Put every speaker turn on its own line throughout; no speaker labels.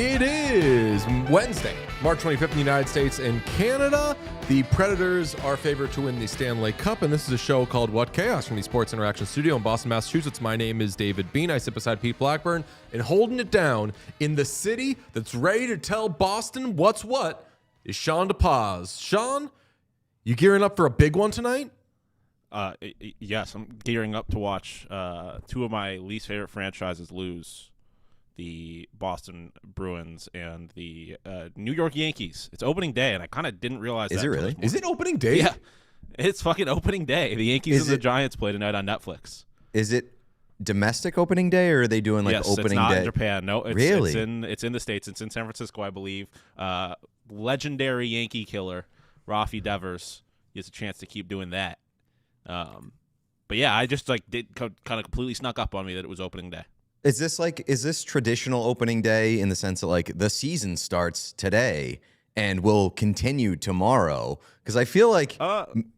It is Wednesday, March 25th in the United States and Canada. The Predators are favored to win the Stanley Cup, and this is a show called What Chaos from the Sports Interaction Studio in Boston, Massachusetts. My name is David Bean. I sit beside Pete Blackburn, and holding it down in the city that's ready to tell Boston what's what is Sean DePaz. Sean, you gearing up for a big one tonight?
Yes, I'm gearing up to watch two of my least favorite franchises lose. The Boston Bruins and the New York Yankees. It's opening day, and I kind of didn't realize
Is
that.
it really? Is it opening day?
Yeah. It's fucking opening day. The Yankees and the Giants play tonight on Netflix.
Is it domestic opening day, or are they doing
yes,
opening
it's not
day?
In Japan. No,
Really?
It's in the States. It's in San Francisco, I believe. Legendary Yankee killer, Rafi Devers, gets a chance to keep doing that. But yeah, I just did kind of completely snuck up on me that it was opening day.
Is this traditional opening day in the sense that the season starts today and will continue tomorrow? Because I feel like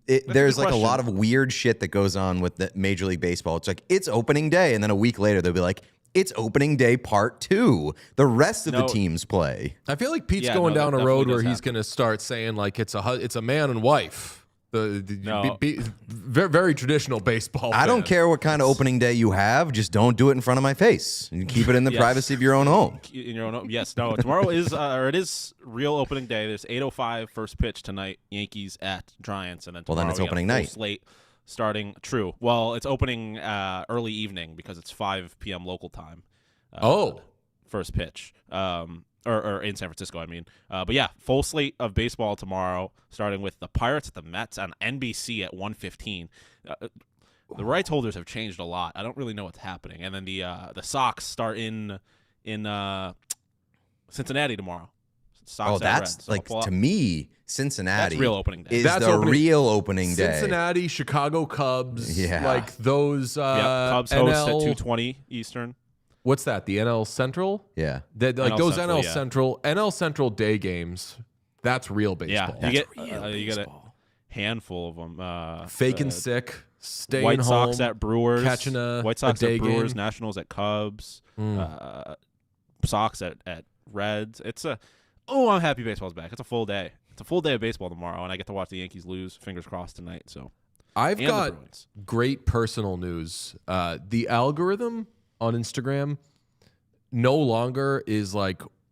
there's a lot of weird shit that goes on with the Major League Baseball. It's it's opening day, and then a week later they'll be like, it's opening day part 2. The rest of the teams play.
I feel like Pete's going down a road where he's going to start saying it's a man and wife. Very traditional baseball.
I don't care what kind of opening day you have. Just don't do it in front of my face. And keep it in the privacy of your own home.
In your own home. Yes. No. Tomorrow is it is real opening day. There's 8:05 first pitch tonight. Yankees at Giants, and then tomorrow
then it's opening night.
Slate starting. True. Well, it's opening early evening because it's 5 p.m. local time. First pitch. Or in San Francisco, I mean. But yeah, full slate of baseball tomorrow, starting with the Pirates at the Mets on NBC at 1:15. The rights holders have changed a lot. I don't really know what's happening. And then the Sox start in Cincinnati tomorrow. Sox
that's
Reds.
to me, Cincinnati.
That's real opening day.
That's real opening day.
Cincinnati, Chicago Cubs.
Yeah.
Those.
Cubs
NL,
host at 2:20 Eastern.
What's that? The NL Central?
Yeah.
Those
Central,
NL Central day games. That's real baseball.
Yeah, you get a handful of them.
Fake and sick, staying
White
home,
Sox at Brewers,
catching
White Sox
a day
at Brewers,
game.
Nationals at Cubs, Sox at Reds. I'm happy baseball's back. It's a full day. It's a full day of baseball tomorrow, and I get to watch the Yankees lose. Fingers crossed tonight. So
I've got great personal news. The algorithm on Instagram no longer is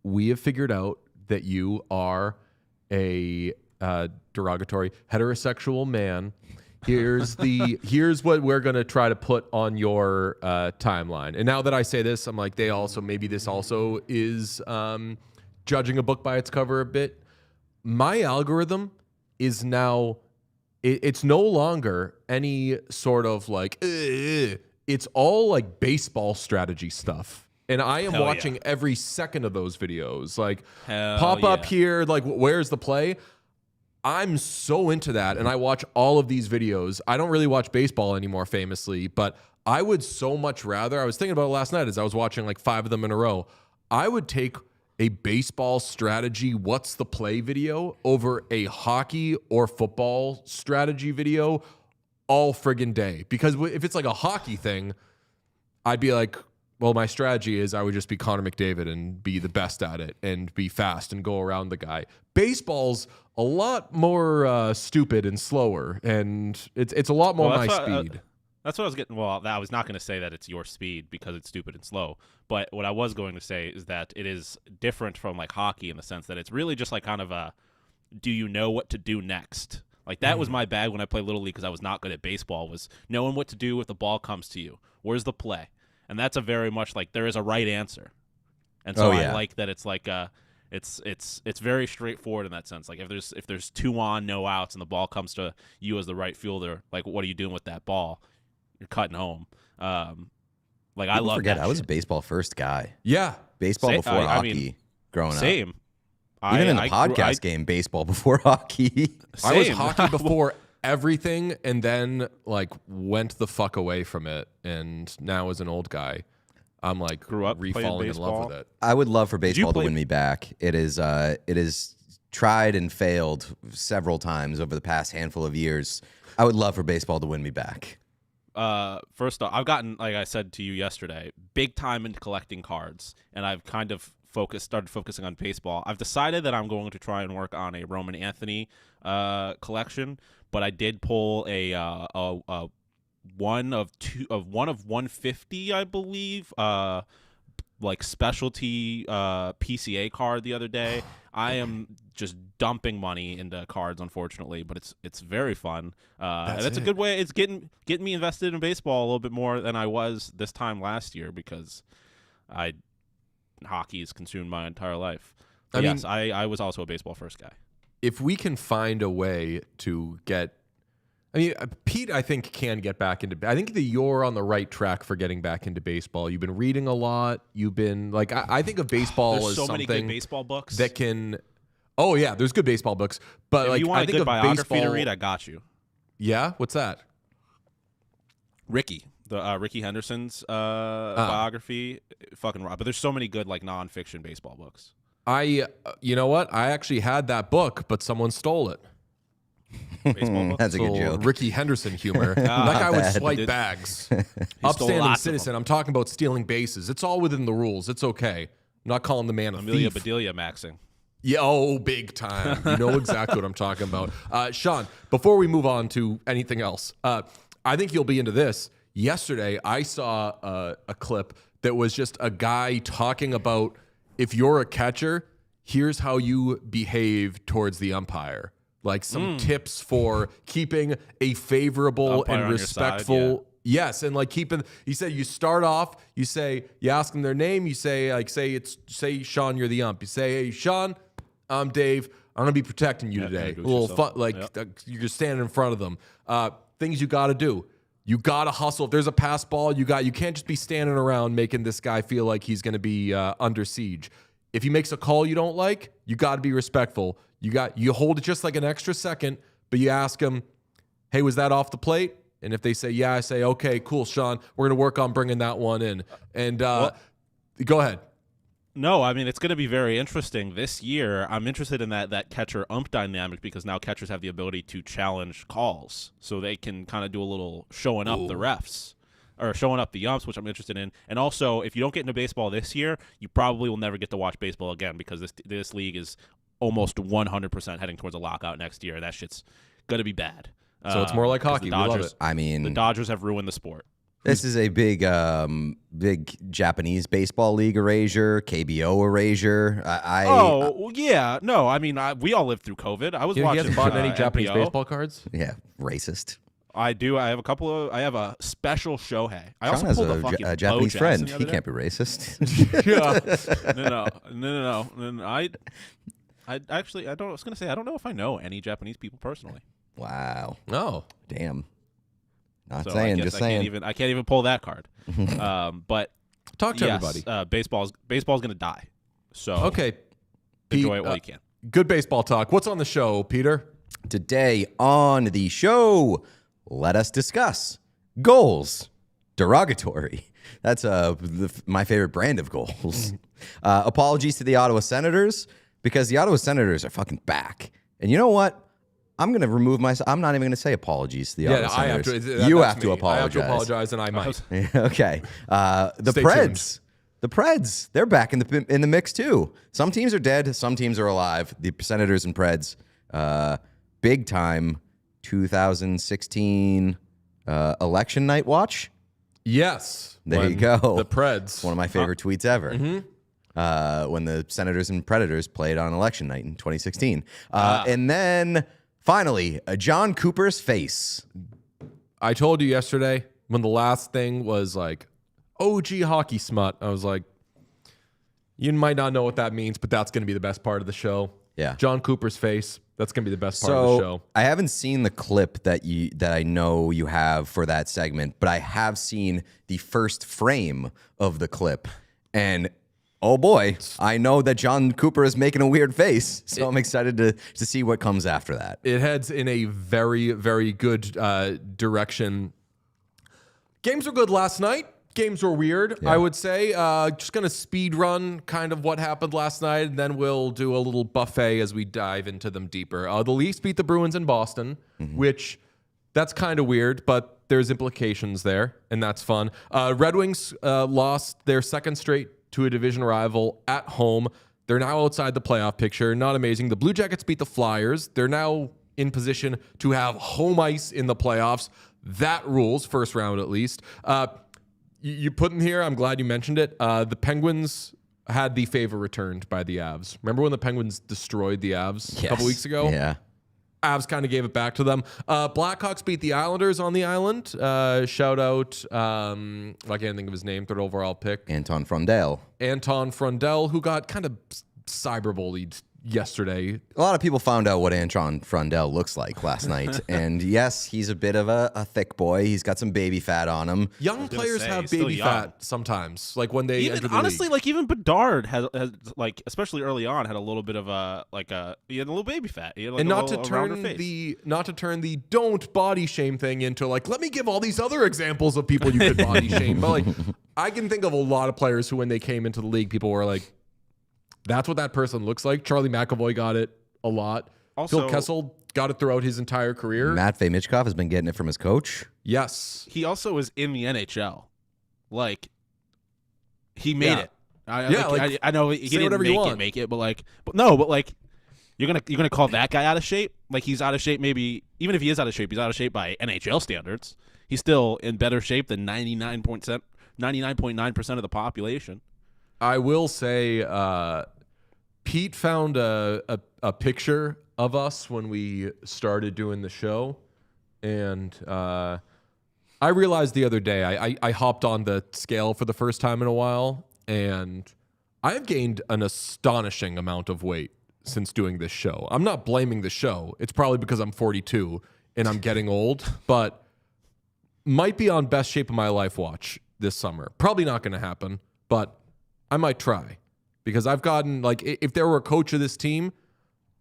we have figured out that you are a derogatory heterosexual man. Here's what we're gonna try to put on your timeline. And now that I say this, I'm like, maybe this also is judging a book by its cover a bit. My algorithm is now it's no longer any sort of it's all baseball strategy stuff. And I am watching every second of those videos. Pop up here, where's the play? I'm so into that, and I watch all of these videos. I don't really watch baseball anymore, famously, but I would so much rather, I was thinking about it last night as I was watching 5 of them in a row, I would take a baseball strategy what's the play video over a hockey or football strategy video all friggin' day. Because if it's a hockey thing, I'd be well, my strategy is I would just be Connor McDavid and be the best at it and be fast and go around the guy. Baseball's a lot more stupid and slower, and it's a lot more my speed.
That's what I was getting. Well, I was not going to say that it's your speed because it's stupid and slow. But what I was going to say is that it is different from hockey in the sense that it's really just kind of a, do you know what to do next? That was my bag when I played Little League because I was not good at baseball, was knowing what to do if the ball comes to you. Where's the play? And that's a very much there is a right answer. And so I like that it's it's very straightforward in that sense. If there's 2 on, no outs, and the ball comes to you as the right fielder, what are you doing with that ball? You're cutting home. I love
forget
that
I was
shit.
a baseball first guy.
Yeah.
Baseball before hockey growing up.
Same.
Even in the podcast game, baseball before hockey.
I was hockey before everything, and then went the fuck away from it, and now as an old guy, I'm
grew up
re-falling in love with it.
I would love for baseball to win me back. It is tried and failed several times over the past handful of years. I would love for baseball to win me back.
First off, I've gotten, like I said to you yesterday, big time into collecting cards, and I've kind of started focusing on baseball. I've decided that I'm going to try and work on a Roman Anthony collection, but I did pull a one of 150, I believe, like specialty PCA card the other day. I am just dumping money into cards, unfortunately, but it's very fun. And that's a good way. It's getting me invested in baseball a little bit more than I was this time last year, because hockey has consumed my entire life. But yes, I was also a baseball first guy.
If we can find a way to get, I mean, Pete, I think can get back into. I think that you're on the right track for getting back into baseball. You've been reading a lot. You've been like, I think of baseball
There's
as
so
something
many good baseball books
that can. Oh yeah, there's good baseball books, but
if
like
you want
I
a
think
good
of
biography
baseball,
to read, I got you.
Yeah, what's that?
Ricky Henderson's biography, fucking raw. But there's so many good like nonfiction baseball books.
You know what? I actually had that book, but someone stole it.
Baseball book?
That's a good joke.
Ricky Henderson humor. That guy would swipe bags. Upstanding
lots of
citizen. I'm talking about stealing bases. It's all within the rules. It's okay. I'm not calling the man a
Amelia
thief.
Bedelia maxing.
Yeah, oh, big time. You know exactly what I'm talking about. Sean, before we move on to anything else, I think you'll be into this. Yesterday, I saw a clip that was just a guy talking about, if you're a catcher, here's how you behave towards the umpire. Like some tips for keeping a favorable and respectful. Yes, and like keeping. He said you start off. You ask them their name. You say Sean, you're the ump. You say, hey Sean, I'm Dave. I'm gonna be protecting you today. A little fun, you're standing in front of them. Things you got to do. You got to hustle. If there's a pass ball, you can't just be standing around making this guy feel like he's going to be under siege. If he makes a call you don't like, you got to be respectful. You hold it just like an extra second, but you ask him, hey, was that off the plate? And if they say, yeah, I say, okay, cool, Sean, we're going to work on bringing that one in. And go ahead.
No, I mean, it's going to be very interesting this year. I'm interested in that catcher-ump dynamic, because now catchers have the ability to challenge calls, so they can kind of do a little showing up the refs, or showing up the umps, which I'm interested in. And also, if you don't get into baseball this year, you probably will never get to watch baseball again, because this league is almost 100% heading towards a lockout next year. That shit's going to be bad.
So it's more like hockey. We love it.
I mean,
the Dodgers have ruined the sport.
This is a big Japanese baseball league erasure, KBO erasure.
Yeah. No, I mean, we all lived through COVID. I was watching.
You hasn't bought any Japanese
NPO.
baseball cards?
Yeah, racist.
I do. I have a couple of. I have a special Shohei. I
Sean
also
has
pulled a fucking
a Japanese
Bo
friend.
Jackson
He
the other
can't be racist.
No. I actually, I don't. I was gonna say, I don't know if I know any Japanese people personally.
Wow.
No.
Damn. Not
So
saying,
I guess
just
I
saying.
I can't even pull that card. But
Talk to
yes,
everybody.
Baseball's gonna die. So
Okay. Pete,
enjoy it while you can.
Good baseball talk. What's on the show, Peter?
Today on the show, let us discuss goals. Derogatory. That's my favorite brand of goals. Apologies to the Ottawa Senators, because the Ottawa Senators are fucking back. And you know what? I'm going to remove myself. I'm not even going to say apologies to the Ottawa Senators. You have to apologize.
I have to apologize, and I might.
Okay. The
Stay
Preds.
tuned.
The Preds. They're back in the mix too. Some teams are dead. Some teams are alive. The Senators and Preds. Big time 2016 election night watch.
Yes.
There you go.
The Preds.
One of my favorite tweets ever. When the Senators and Predators played on election night in 2016. And then finally, Jon Cooper's face.
I told you yesterday when the last thing was like, OG hockey smut. I was like, you might not know what that means, but that's going to be the best part of the show.
Yeah.
Jon Cooper's face. That's going to be the best part of the show.
I haven't seen the clip that I know you have for that segment, but I have seen the first frame of the clip. And oh boy, I know that Jon Cooper is making a weird face, so I'm excited to see what comes after that.
It heads in a very, very good direction. Games were good last night. Games were weird, I would say. Just going to speed run kind of what happened last night, and then we'll do a little buffet as we dive into them deeper. The Leafs beat the Bruins in Boston, which that's kind of weird, but there's implications there, and that's fun. Red Wings lost their second straight to a division rival at home. They're now outside the playoff picture. Not amazing. The Blue Jackets beat the Flyers. They're now in position to have home ice in the playoffs. That rules, first round at least. You put in here, I'm glad you mentioned it. The Penguins had the favor returned by the Avs. Remember when the Penguins destroyed the Avs a couple weeks ago?
Yeah.
Avs kind of gave it back to them. Blackhawks beat the Islanders on the island. Shout out, I can't think of his name, third overall pick.
Anton Frundell, who got kind of cyberbullied yesterday. A lot of people found out what Anton Frundell looks like last night. And yes, he's a bit of a thick boy. He's got some baby fat on him.
Young players have baby fat sometimes, like when they enter the
honestly,
league.
like even Bedard has like, especially early on, had a little bit of he had a little baby fat. He had like
and
a
not
little,
to turn the don't body shame thing into like, let me give all these other examples of people you could body shame. But like, I can think of a lot of players who, when they came into the league, people were like, that's what that person looks like. Charlie McAvoy got it a lot.
Also,
Phil Kessel got it throughout his entire career.
Matvei Michkov has been getting it from his coach.
Yes.
He also was in the NHL. Like, he made it. I know he didn't make it, but you're gonna call that guy out of shape? Like, he's out of shape. Maybe even if he is out of shape, he's out of shape by NHL standards. He's still in better shape than 99.9% of the population.
I will say, Pete found a picture of us when we started doing the show, and I realized the other day I hopped on the scale for the first time in a while, and I've gained an astonishing amount of weight since doing this show. I'm not blaming the show. It's probably because I'm 42 and I'm getting old, but might be on best shape of my life watch this summer. Probably not going to happen, but I might try, because I've gotten, like, if there were a coach of this team,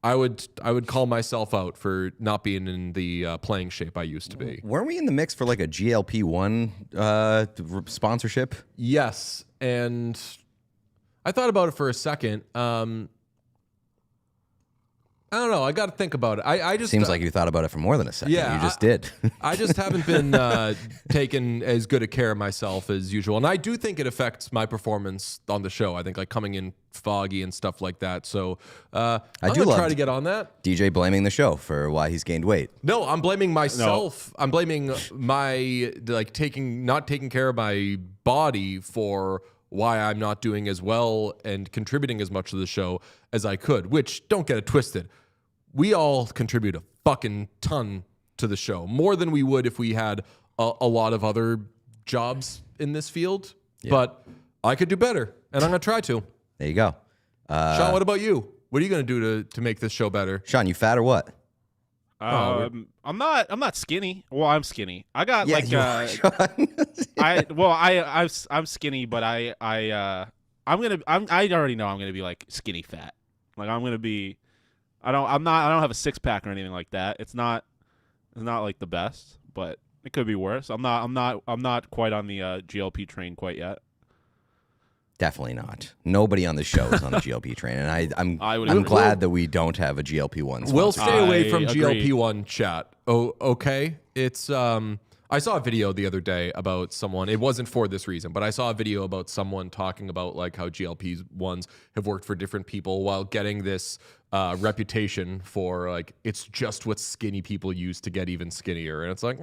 I would call myself out for not being in the playing shape I used to be.
Weren't we in the mix for like a GLP-1 sponsorship?
Yes, and I thought about it for a second. I don't know. I got to think about it. I just
seems like you thought about it for more than a second.
Yeah,
you just did.
I just haven't been taking as good a care of myself as usual, and I do think it affects my performance on the show. I think like coming in foggy and stuff like that. So I'm gonna try to get on that.
DJ blaming the show for why he's gained weight.
No, I'm blaming myself. No. I'm blaming my not taking care of my body for why I'm not doing as well and contributing as much to the show as I could, which, don't get it twisted, we all contribute a fucking ton to the show, more than we would if we had a lot of other jobs in this field. Yeah. But I could do better, and I'm going to try to.
There you go.
Sean, what about you? What are you going to do to make this show better?
Sean, you fat or what?
I'm not skinny. Well, I'm skinny. I got I'm skinny, but I already know I'm gonna be like skinny fat. Like I'm gonna be. I don't have a six pack or anything like that. It's not like the best, but it could be worse. I'm not quite on the GLP train quite yet.
Definitely not. Nobody on the show is on the GLP train, and I'm glad that we don't have a GLP-1.
We'll stay away from GLP-1 chat. Oh, okay. It's I saw a video the other day about someone. It wasn't for this reason, but I saw a video about someone talking about like how GLP-1s have worked for different people while getting this reputation for like it's just what skinny people use to get even skinnier, and it's like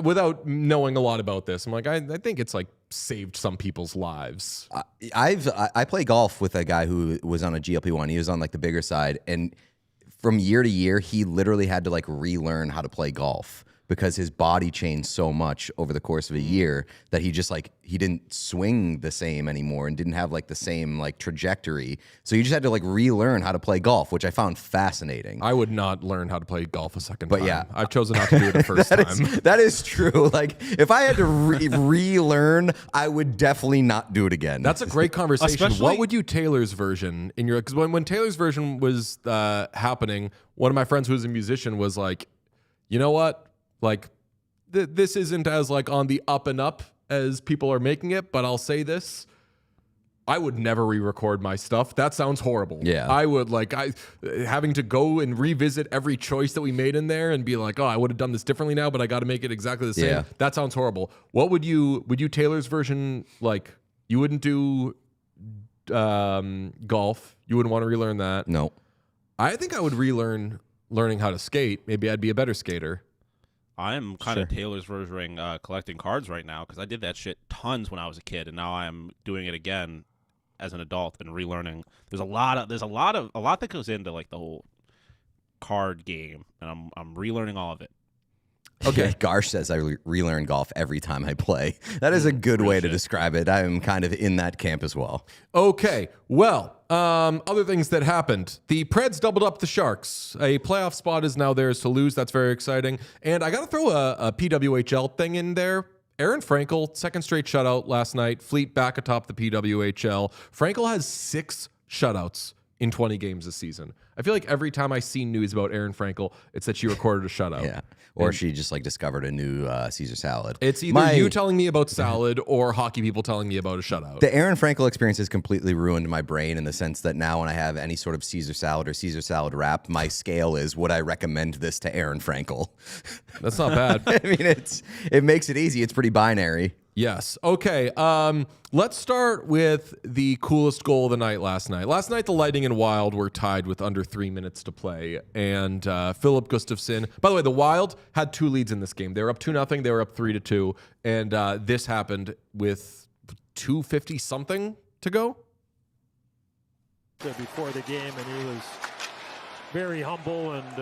without knowing a lot about this, I'm like, I think it's like saved some people's lives.
I play golf with a guy who was on a GLP-1. He was on like the bigger side, and from year to year, he literally had to like relearn how to play golf because his body changed so much over the course of a year that he just like he didn't swing the same anymore and didn't have like the same like trajectory. So you just had to like relearn how to play golf, which I found fascinating.
I would not learn how to play golf a second time.
But yeah,
I've chosen not to do it the first time.
That is true. Like if I had to relearn, I would definitely not do it again.
That's a great conversation. What would you Taylor's version in your? Because when Taylor's version was happening, one of my friends who was a musician was like, you know what? Like, this isn't as like on the up and up as people are making it, but I'll say this. I would never re-record my stuff. That sounds horrible.
Yeah.
I would having to go and revisit every choice that we made in there and be like, oh, I would have done this differently now, but I got to make it exactly the same.
Yeah.
That sounds horrible. What would you Taylor's version like You wouldn't do golf. You wouldn't want to relearn that.
No.
I think I would relearn learning how to skate. Maybe I'd be a better skater.
I am kind of Taylor's version collecting cards right now because I did that shit tons when I was a kid, and now I'm doing it again as an adult and relearning. There's a lot that goes into like the whole card game, and I'm relearning all of it.
Okay. Garsh says I relearn golf every time I play. That is a good way to describe it. I am kind of in that camp as well.
Okay. Well, other things that happened. The Preds doubled up the Sharks. A playoff spot is now theirs to lose. That's very exciting. And I got to throw a PWHL thing in there. Aaron Frankel, second straight shutout last night. Fleet back atop the PWHL. Frankel has 6 shutouts in 20 games this season. I feel like every time I see news about Aaron Frankel, it's that she recorded a shutout.
Yeah. Or she just like discovered a new Caesar salad.
It's either you telling me about salad or hockey people telling me about a shutout.
The Aaron Frankel experience has completely ruined my brain in the sense that now when I have any sort of Caesar salad or Caesar salad wrap, my scale is would I recommend this to Aaron Frankel?
That's not bad.
I mean, it makes it easy. It's pretty binary.
Yes. Okay. Let's start with the coolest goal of the night last night. Last night, the Lightning and Wild were tied with under 3 minutes to play. And Philip Gustafsson, by the way, the Wild had 2 leads in this game. They were up 2-0. They were up 3-2. And this happened with 2:50 something to go.
Before the game, and he was very humble. And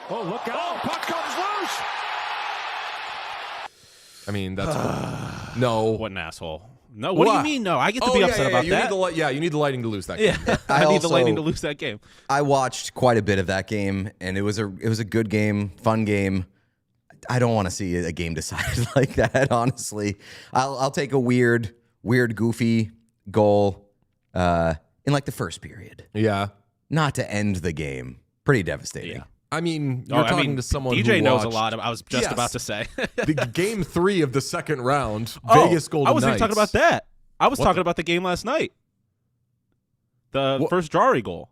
look out! Puck comes loose.
I mean, that's no.
What an asshole. No, what do you mean no? I get to be upset about that.
You need the Lightning to lose that game.
Yeah, I need the Lightning to lose that game.
I watched quite a bit of that game, and it was a good game, fun game. I don't want to see a game decided like that, honestly. I'll take a weird, goofy goal in like the first period.
Yeah.
Not to end the game. Pretty devastating.
Yeah.
I mean, you're talking to someone
DJ
who
knows
watched,
a lot. I was just about to say.
the game 3 of the second round, Vegas Golden Knights.
I wasn't even talking about that. I was talking about the game last night. The first Jari goal.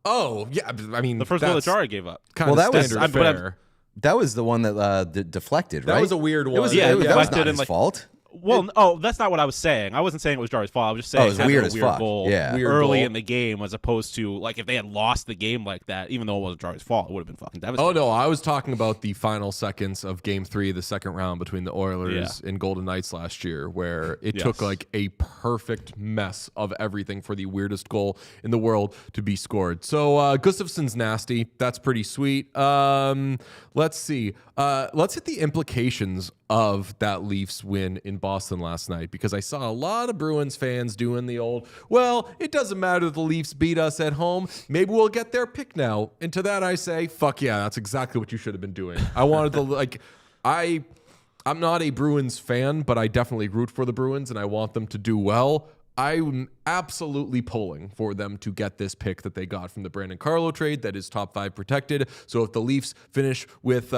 Oh, yeah. I mean,
the first goal that Jari gave up.
Kind of standard fare.
That was the one that deflected, right?
That was a weird one.
It was,
yeah,
that was not his fault.
Well, that's not what I was saying. I wasn't saying it was Jari's fault. I was just saying
it was weird
a
as
weird
fuck.
goal early in the game, as opposed to like if they had lost the game like that, even though it wasn't Jari's fault, it would have been fucking devastating.
Oh no, I was talking about the final seconds of Game 3, the second round between the Oilers and Golden Knights last year, where it took like a perfect mess of everything for the weirdest goal in the world to be scored. So Gustafsson's nasty. That's pretty sweet. Let's see. Let's hit the implications of that Leafs win in Boston last night, because I saw a lot of Bruins fans doing the old, well, it doesn't matter that the Leafs beat us at home. Maybe we'll get their pick now. And to that I say, fuck yeah, that's exactly what you should have been doing. I wanted to, I'm not a Bruins fan, but I definitely root for the Bruins and I want them to do well. I'm absolutely pulling for them to get this pick that they got from the Brandon Carlo trade that is top 5 protected. So if the Leafs finish with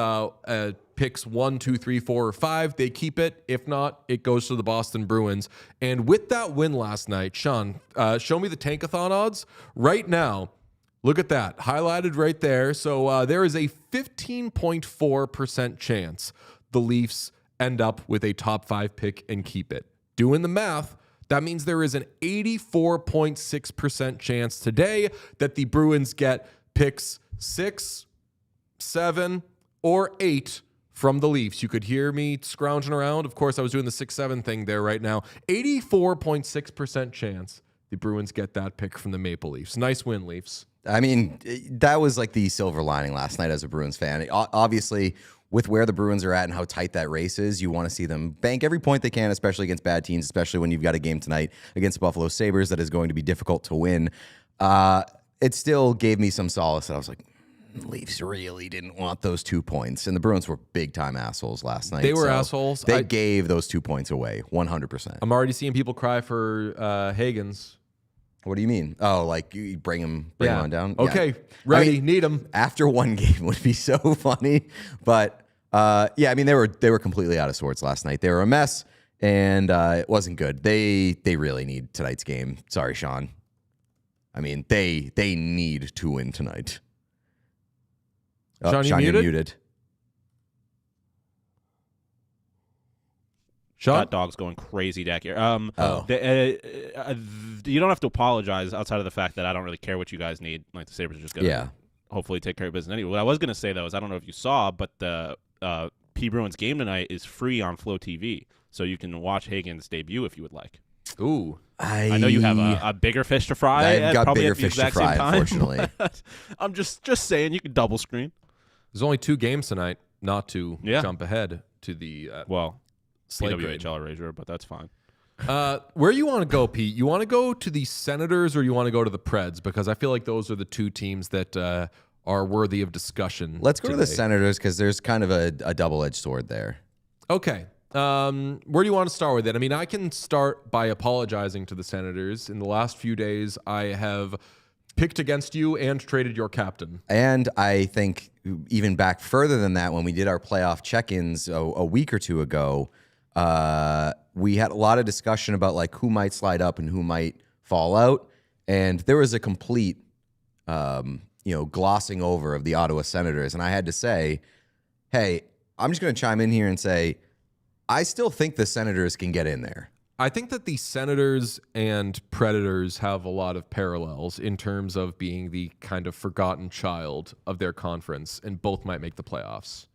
picks 1, 2, 3, 4, or 5, they keep it. If not, it goes to the Boston Bruins. And with that win last night, Sean, show me the Tankathon odds right now. Look at that, highlighted right there. So there is a 15.4% chance the Leafs end up with a top 5 pick and keep it. Doing the math, that means there is an 84.6% chance today that the Bruins get picks 6, 7, or 8 from the Leafs. You could hear me scrounging around. Of course, I was doing the 6-7 thing there right now. 84.6% chance the Bruins get that pick from the Maple Leafs. Nice win, Leafs.
I mean, that was like the silver lining last night as a Bruins fan. Obviously, with where the Bruins are at and how tight that race is, you want to see them bank every point they can, especially against bad teams, especially when you've got a game tonight against the Buffalo Sabres that is going to be difficult to win. It still gave me some solace that I was like, Leafs really didn't want those 2 points. And the Bruins were big-time assholes last night.
They were assholes.
They gave those 2 points away, 100%.
I'm already seeing people cry for Hagens.
What do you mean? Oh, like you bring him on down?
Okay,
yeah.
ready, need him.
After one game would be so funny. But, yeah, I mean, they were completely out of sorts last night. They were a mess, and it wasn't good. They really need tonight's game. Sorry, Sean. I mean, they need to win tonight.
Sean,
Sean,
you
you're muted.
Sean?
That dog's going crazy back here. You don't have to apologize outside of the fact that I don't really care what you guys need. Like the Sabres are just going to hopefully take care of business anyway. What I was going to say, though, is I don't know if you saw, but the P. Bruins game tonight is free on Flow TV. So you can watch Hagen's debut if you would like.
Ooh.
I know you have a bigger fish to fry.
I've got
probably
bigger
at the
fish to
exact
fry,
same time.
unfortunately.
I'm just saying you can double screen.
There's only 2 games tonight, not to jump ahead to the Slate Grade.
PWHL erasure, but that's fine.
Where you want to go, Pete? You want to go to the Senators or you want to go to the Preds? Because I feel like those are the 2 teams that are worthy of discussion.
Let's go to the Senators because there's kind of a double-edged sword there.
Okay. Where do you want to start with it? I mean, I can start by apologizing to the Senators. In the last few days, I have picked against you and traded your captain.
And I think even back further than that, when we did our playoff check-ins a week or 2 ago, we had a lot of discussion about like who might slide up and who might fall out. And there was a complete, glossing over of the Ottawa Senators. And I had to say, hey, I'm just going to chime in here and say, I still think the Senators can get in there.
I think that the Senators and Predators have a lot of parallels in terms of being the kind of forgotten child of their conference, and both might make the playoffs.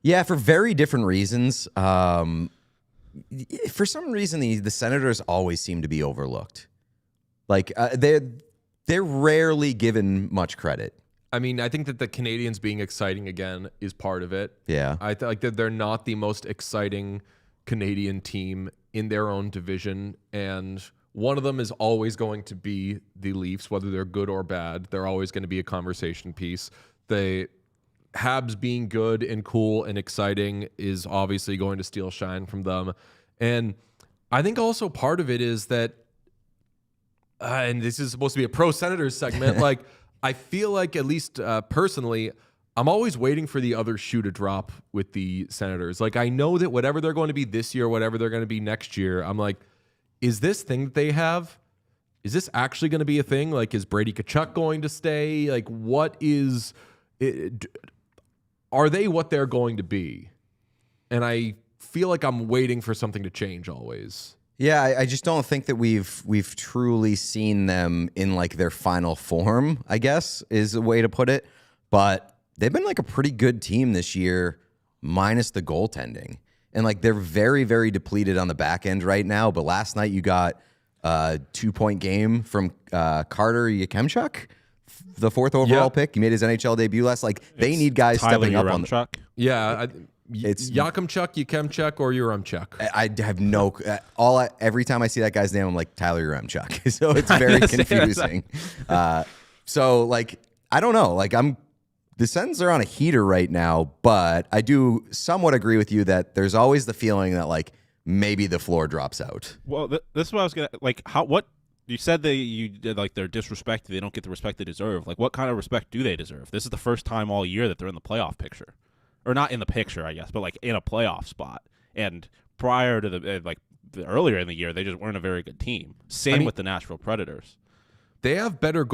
Yeah, for very different reasons. For some reason, the Senators always seem to be overlooked. Like they're rarely given much credit.
I mean, I think that the Canadians being exciting again is part of it.
Yeah.
I like that they're not the most exciting Canadian team in their own division, and one of them is always going to be the Leafs, whether they're good or bad. They're always going to be a conversation piece. The Habs being good and cool and exciting is obviously going to steal shine from them. And I think also part of it is that, and this is supposed to be a pro Senators segment, like, I feel like, at least personally, I'm always waiting for the other shoe to drop with the Senators. Like, I know that whatever they're going to be this year, whatever they're going to be next year, I'm like, is this thing that they have, is this actually going to be a thing? Like, is Brady Tkachuk going to stay? Like, what is it? Are they what they're going to be? And I feel like I'm waiting for something to change always.
Yeah, I just don't think that we've truly seen them in like their final form, I guess, is a way to put it. But they've been like a pretty good team this year, minus the goaltending. And like they're very, very depleted on the back end right now. But last night you got a 2-point game from Carter Yakemchuk, the 4th overall pick. He made his NHL debut last. Like they need guys stepping up on the.
Yeah, it's Yakemchuk, or Uremchuk.
I have no every time I see that guy's name, I'm like Tyler Uremchuk. So it's very confusing. So like I don't know. Like the Sens are on a heater right now, but I do somewhat agree with you that there's always the feeling that like maybe the floor drops out.
Well, this is what I was gonna like. What you said like they're disrespected. They don't get the respect they deserve. Like, what kind of respect do they deserve? This is the first time all year that they're in the playoff picture. Or not in the picture, I guess, but like in a playoff spot. And prior to the earlier in the year, they just weren't a very good team. Same with the Nashville Predators.
They have a better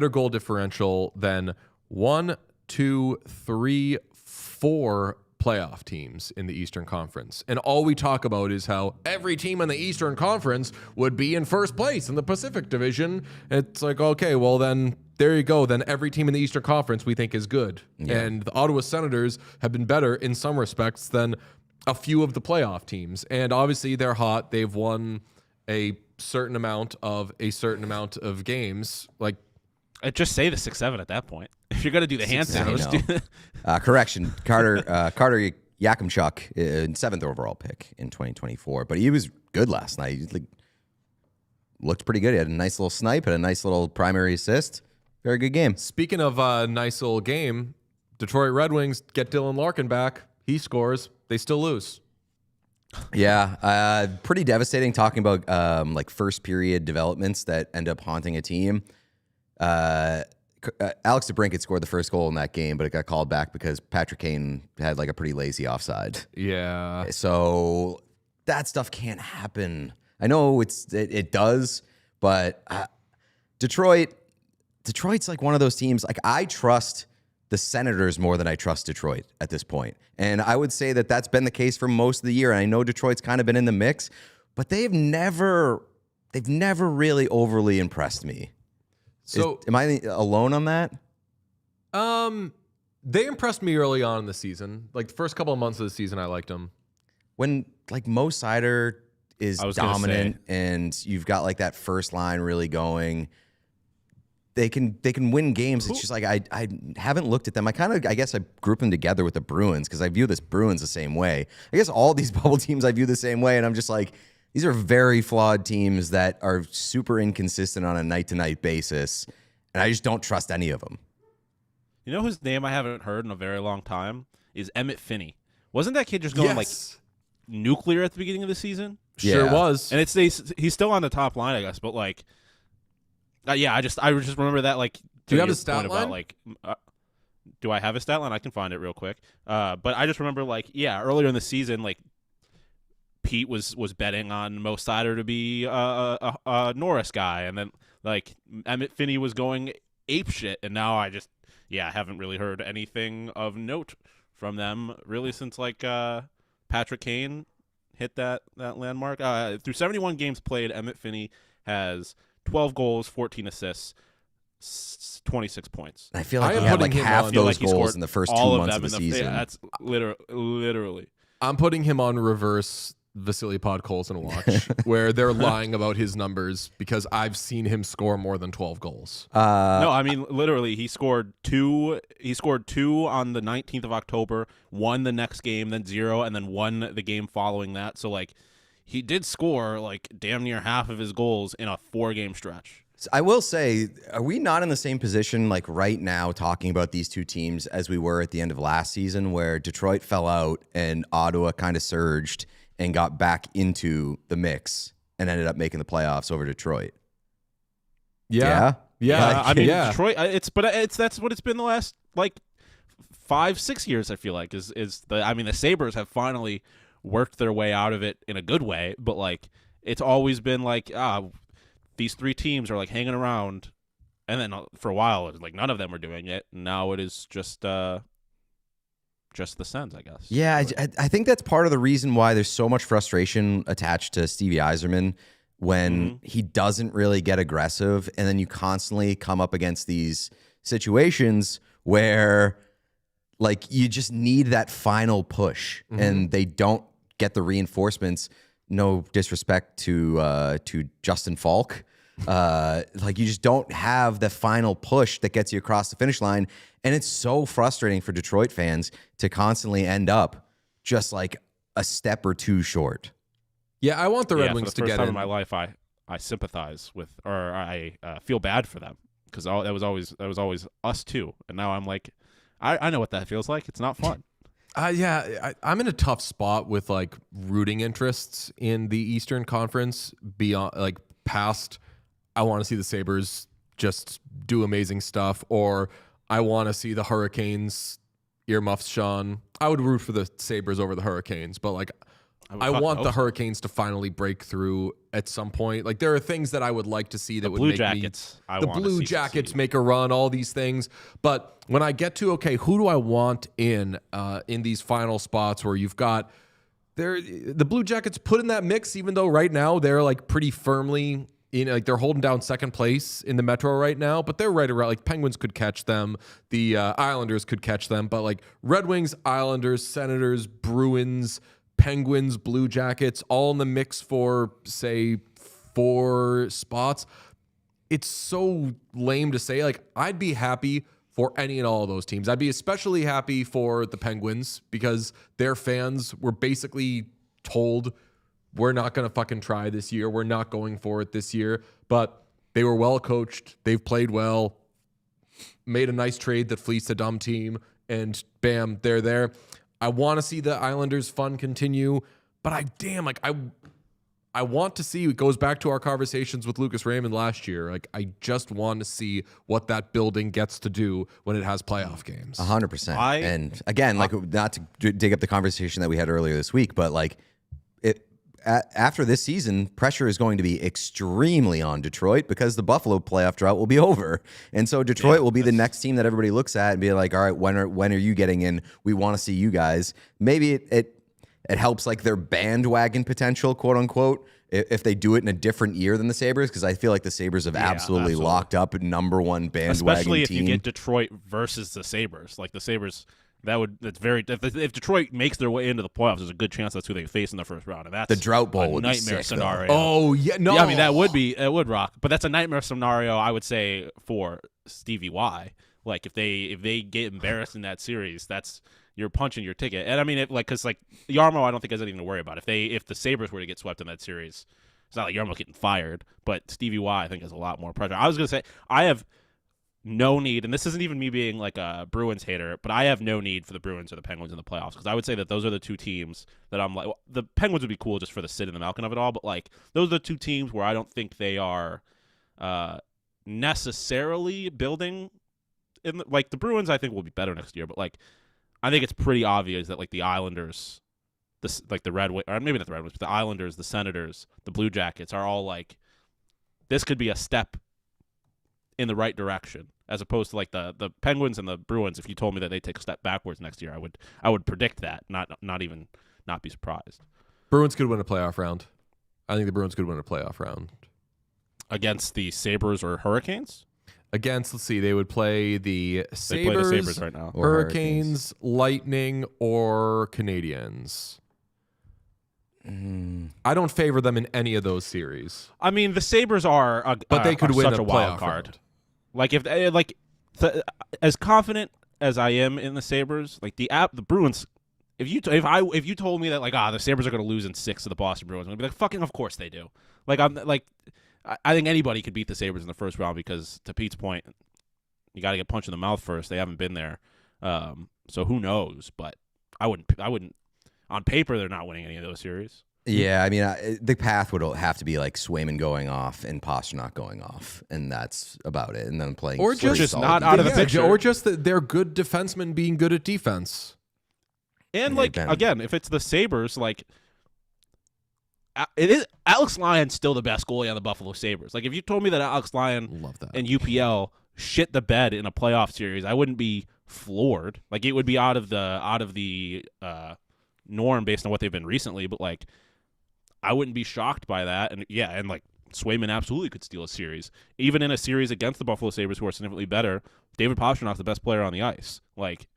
goal differential than 1, 2, 3, 4 playoff teams in the Eastern Conference. And all we talk about is how every team in the Eastern Conference would be in first place in the Pacific Division. It's like, okay, well then there you go. Then every team in the Eastern Conference we think is good. Yeah. And the Ottawa Senators have been better in some respects than a few of the playoff teams. And obviously they're hot. They've won a certain amount of games. Like,
I'd just say the 6-7 at that point. If you're going to do the handstand.
Correction. Carter Yakemchuk, 7th overall pick in 2024. But he was good last night. He looked pretty good. He had a nice little snipe, had a nice little primary assist. Very good game.
Speaking of a nice little game, Detroit Red Wings get Dylan Larkin back. He scores. They still lose.
Yeah. Pretty devastating talking about like first period developments that end up haunting a team. Alex DeBrincat scored the first goal in that game, but it got called back because Patrick Kane had like a pretty lazy offside.
Yeah.
So that stuff can't happen. I know it does, but Detroit's like one of those teams. Like I trust the Senators more than I trust Detroit at this point. And I would say that that's been the case for most of the year. And I know Detroit's kind of been in the mix, but they've never really overly impressed me.
So
am I alone on that?
They impressed me early on in the season. Like the first couple of months of the season, I liked them.
When like Mo Seider is dominant and you've got like that first line really going, they can win games. It's just like I haven't looked at them. I guess I group them together with the Bruins because I view this Bruins the same way. I guess all these bubble teams I view the same way, and I'm just like, these are very flawed teams that are super inconsistent on a night-to-night basis, and I just don't trust any of them.
You know whose name I haven't heard in a very long time is Emmett Finney. Wasn't that kid just going like nuclear at the beginning of the season?
Sure was.
And he's still on the top line, I guess, but like. I just remember that, like,
do you have a stat line?
Do I have a stat line? I can find it real quick. But I just remember, like, earlier in the season, like, Pete was betting on Mo Seider to be a Norris guy, and then like Emmett Finney was going apeshit, and now I haven't really heard anything of note from them really since like Patrick Kane hit that landmark. Through 71 games played, Emmett Finney has 12 goals, 14 assists, 26 points.
I feel like he had like half those goals in the first 2 months of the season.
That's literally.
I'm putting him on reverse Vasily Podkolzin watch, where they're lying about his numbers because I've seen him score more than 12 goals.
No, I mean literally, he scored two. He scored 2 on the 19th of October, 1 the next game, then 0, and then 1 the game following that. So like, he did score like damn near half of his goals in a 4-game stretch.
I will say, are we not in the same position like right now talking about these two teams as we were at the end of last season, where Detroit fell out and Ottawa kind of surged and got back into the mix and ended up making the playoffs over Detroit?
Yeah.
I mean, Detroit. That's what it's been the last like 5-6 years. I feel like is the Sabres have finally worked their way out of it in a good way, but like it's always been like these 3 teams are like hanging around, and then for a while it was like none of them were doing it. Now it is just the Sens, I guess.
Yeah, I think that's part of the reason why there's so much frustration attached to Stevie Yzerman when he doesn't really get aggressive, and then you constantly come up against these situations where like you just need that final push, and they don't get the reinforcements. No disrespect to Justin Falk. Like you just don't have the final push that gets you across the finish line. And it's so frustrating for Detroit fans to constantly end up just like a step or 2 short.
Yeah, I want the Red Wings to get in.
For the first time in my life, I sympathize with, or I feel bad for them, because that was always us too. And now I'm like, I know what that feels like. It's not fun.
I'm in a tough spot with like rooting interests in the Eastern Conference beyond like past. I want to see the Sabres just do amazing stuff, or I want to see the Hurricanes earmuffs Sean. I would root for the Sabres over the Hurricanes, but like I want the Hurricanes to finally break through at some point. Like there are things that I would like to see that would make the Blue Jackets make a run, all these things. But when I get to, okay, who do I want in these final spots where you've got the Blue Jackets put in that mix, even though right now they're like pretty firmly in, like they're holding down second place in the Metro right now, but they're right around, like Penguins could catch them, the Islanders could catch them, but like Red Wings, Islanders, Senators, Bruins, Penguins, Blue Jackets, all in the mix for, say, 4 spots. It's so lame to say. Like, I'd be happy for any and all of those teams. I'd be especially happy for the Penguins because their fans were basically told, we're not going to fucking try this year. We're not going for it this year. But they were well coached. They've played well, made a nice trade that fleeced a dumb team, and bam, they're there. I want to see the Islanders' fun continue, but I want to see, it goes back to our conversations with Lucas Raymond last year. Like, I just want to see what that building gets to do when it has playoff games.
100%. And again, like not to dig up the conversation that we had earlier this week, but like after this season, pressure is going to be extremely on Detroit because the Buffalo playoff drought will be over. And so Detroit will be the next team that everybody looks at and be like, all right, when are you getting in? We want to see you guys. Maybe it helps like their bandwagon potential, quote unquote, if they do it in a different year than the Sabres, because I feel like the Sabres have absolutely locked up number one bandwagon
especially if
team.
you get Detroit versus the Sabres. Like the Sabres, if Detroit makes their way into the playoffs, there's a good chance that's who they face in the first round. And that's
the drought bowl would
nightmare
be sick,
scenario.
Though.
Oh yeah, no.
Yeah, I mean it would rock, but that's a nightmare scenario. I would say for Stevie Y. Like if they get embarrassed in that series, you're punching your ticket. And I mean, because Jarmo, I don't think has anything to worry about. If the Sabres were to get swept in that series, it's not like Jarmo getting fired, but Stevie Y I think has a lot more pressure. I was gonna say I have no need, and this isn't even me being like a Bruins hater, but I have no need for the Bruins or the Penguins in the playoffs because I would say that those are the two teams that I'm like. Well, the Penguins would be cool just for the Sid and the Malkin of it all, but like those are the two teams where I don't think they are necessarily building. Like the Bruins, I think will be better next year, but like I think it's pretty obvious that like the Islanders, the Red Wings, or maybe not the Red Wings, but the Islanders, the Senators, the Blue Jackets are all like this could be a step in the right direction, as opposed to like the Penguins and the Bruins. If you told me that they take a step backwards next year, I would predict that, not be surprised.
Bruins could win a playoff round. I think the Bruins could win a playoff round
Against the Sabres or Hurricanes?
Against, let's see, they would play the Sabres,
They play the Sabres right now.
Or
Hurricanes, Lightning, or Canadiens. I don't favor them in any of those series.
I mean, the Sabres are
But they could win
such
a
a wild
playoff
card.
round.
Like if as confident as I am in the Sabres, like the Bruins. If you told me that like the Sabres are going to lose in 6 to the Boston Bruins, I'm going to be like, fucking of course they do. Like I think anybody could beat the Sabres in the first round because, to Pete's point, you got to get punched in the mouth first. They haven't been there, so who knows? But I wouldn't. On paper, they're not winning any of those series.
Yeah, I mean, the path would have to be like Swayman going off and Pasternak going off, and that's about it. And then playing
Or just
not out of the picture.
Or just that they're good defensemen being good at defense.
And again, if it's the Sabres, like it is Alex Lyon's still the best goalie on the Buffalo Sabres. Like if you told me that Alex Lyon and UPL shit the bed in a playoff series, I wouldn't be floored. Like it would be out of the norm based on what they've been recently, but like I wouldn't be shocked by that. And like Swayman absolutely could steal a series. Even in a series against the Buffalo Sabres, who are significantly better, David Pasternak's the best player on the ice. Like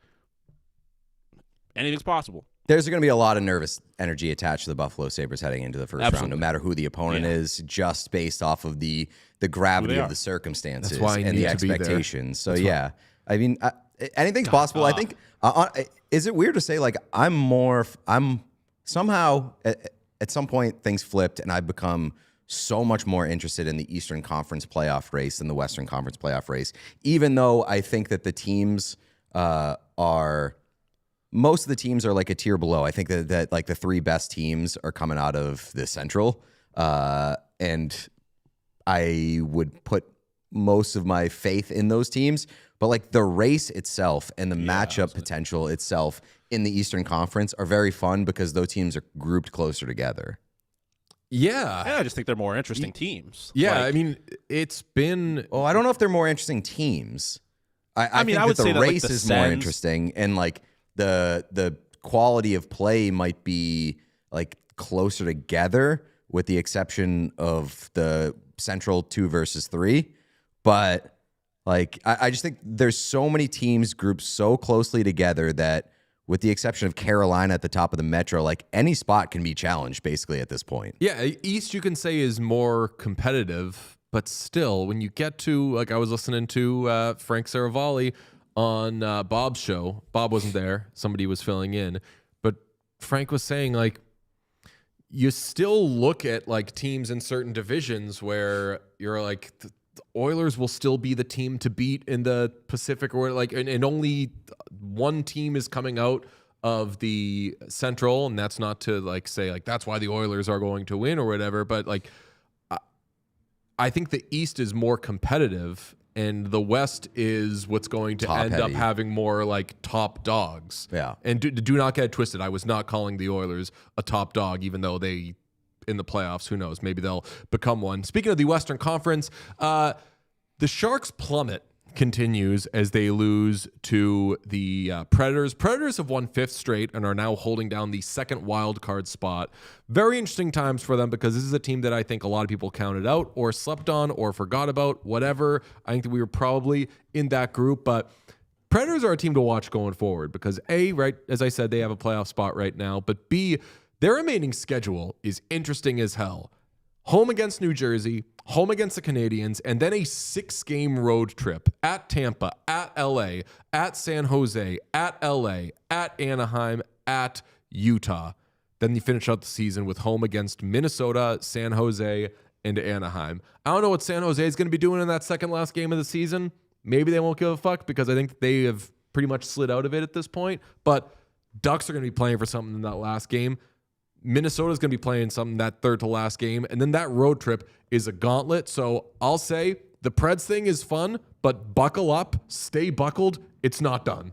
anything's possible.
There's going to be a lot of nervous energy attached to the Buffalo Sabres heading into the first round, no matter who the opponent is, just based off of the gravity of the circumstances and the expectations. So yeah, I mean, anything's possible. I think. Is it weird to say like I'm somehow at some point things flipped and I've become so much more interested in the Eastern Conference playoff race than the Western Conference playoff race, even though I think that the teams most of the teams are like a tier below. I think that like the 3 best teams are coming out of the Central, and I would put most of my faith in those teams. But like the race itself and the matchup potential itself in the Eastern Conference are very fun because those teams are grouped closer together.
Yeah.
I just think they're more interesting teams.
Yeah, I mean, it's been...
Oh, I don't know if they're more interesting teams. I
mean,
think
I would
that
say
the
that, like,
race
the
is more
Sens-
interesting, and like the quality of play might be like closer together, with the exception of the Central 2 versus 3. But like, I just think there's so many teams grouped so closely together that, with the exception of Carolina at the top of the Metro, like any spot can be challenged basically at this point.
Yeah, East you can say is more competitive, but still, when you get to, like I was listening to Frank Saravalli on Bob's show. Bob wasn't there. Somebody was filling in. But Frank was saying, like, you still look at like teams in certain divisions where you're like, the Oilers will still be the team to beat in the Pacific, or like, and only one team is coming out of the Central, and that's not to like say like that's why the Oilers are going to win or whatever, but like I think the East is more competitive and the West is what's going to end up having more like top dogs.
Yeah.
And do not get it twisted. I was not calling the Oilers a top dog, even though they in the playoffs. Who knows? Maybe they'll become one. Speaking of the Western Conference, the Sharks' plummet continues as they lose to the Predators. Predators have won 5th straight and are now holding down the 2nd wild card spot. Very interesting times for them because this is a team that I think a lot of people counted out or slept on or forgot about, whatever. I think that we were probably in that group, but Predators are a team to watch going forward because A, right, as I said, they have a playoff spot right now, but B, their remaining schedule is interesting as hell. Home against New Jersey, home against the Canadiens, and then a 6-game road trip at Tampa, at LA, at San Jose, at LA, at Anaheim, at Utah. Then you finish out the season with home against Minnesota, San Jose, and Anaheim. I don't know what San Jose is going to be doing in that second last game of the season. Maybe they won't give a fuck because I think they have pretty much slid out of it at this point. But Ducks are going to be playing for something in that last game. Minnesota's going to be playing something that third to last game. And then that road trip is a gauntlet. So I'll say the Preds thing is fun, but buckle up, stay buckled. It's not done.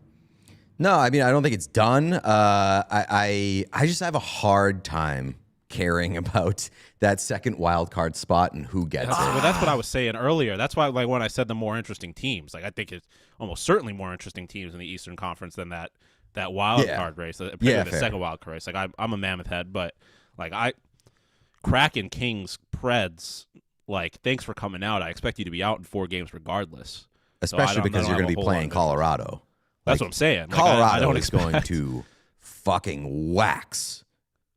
No, I mean, I don't think it's done. I just have a hard time caring about that second wild card spot and who gets it.
Well, that's what I was saying earlier. That's why, like, when I said the more interesting teams, like, I think it's almost certainly more interesting teams in the Eastern Conference than that wild card race, particularly the second wild card race. Like, I'm a Mammoth head, but like Kraken, Kings, Preds, like, thanks for coming out. I expect you to be out in 4 games regardless.
Especially because you're going to be playing Colorado.
That's what I'm saying.
Colorado is going to fucking wax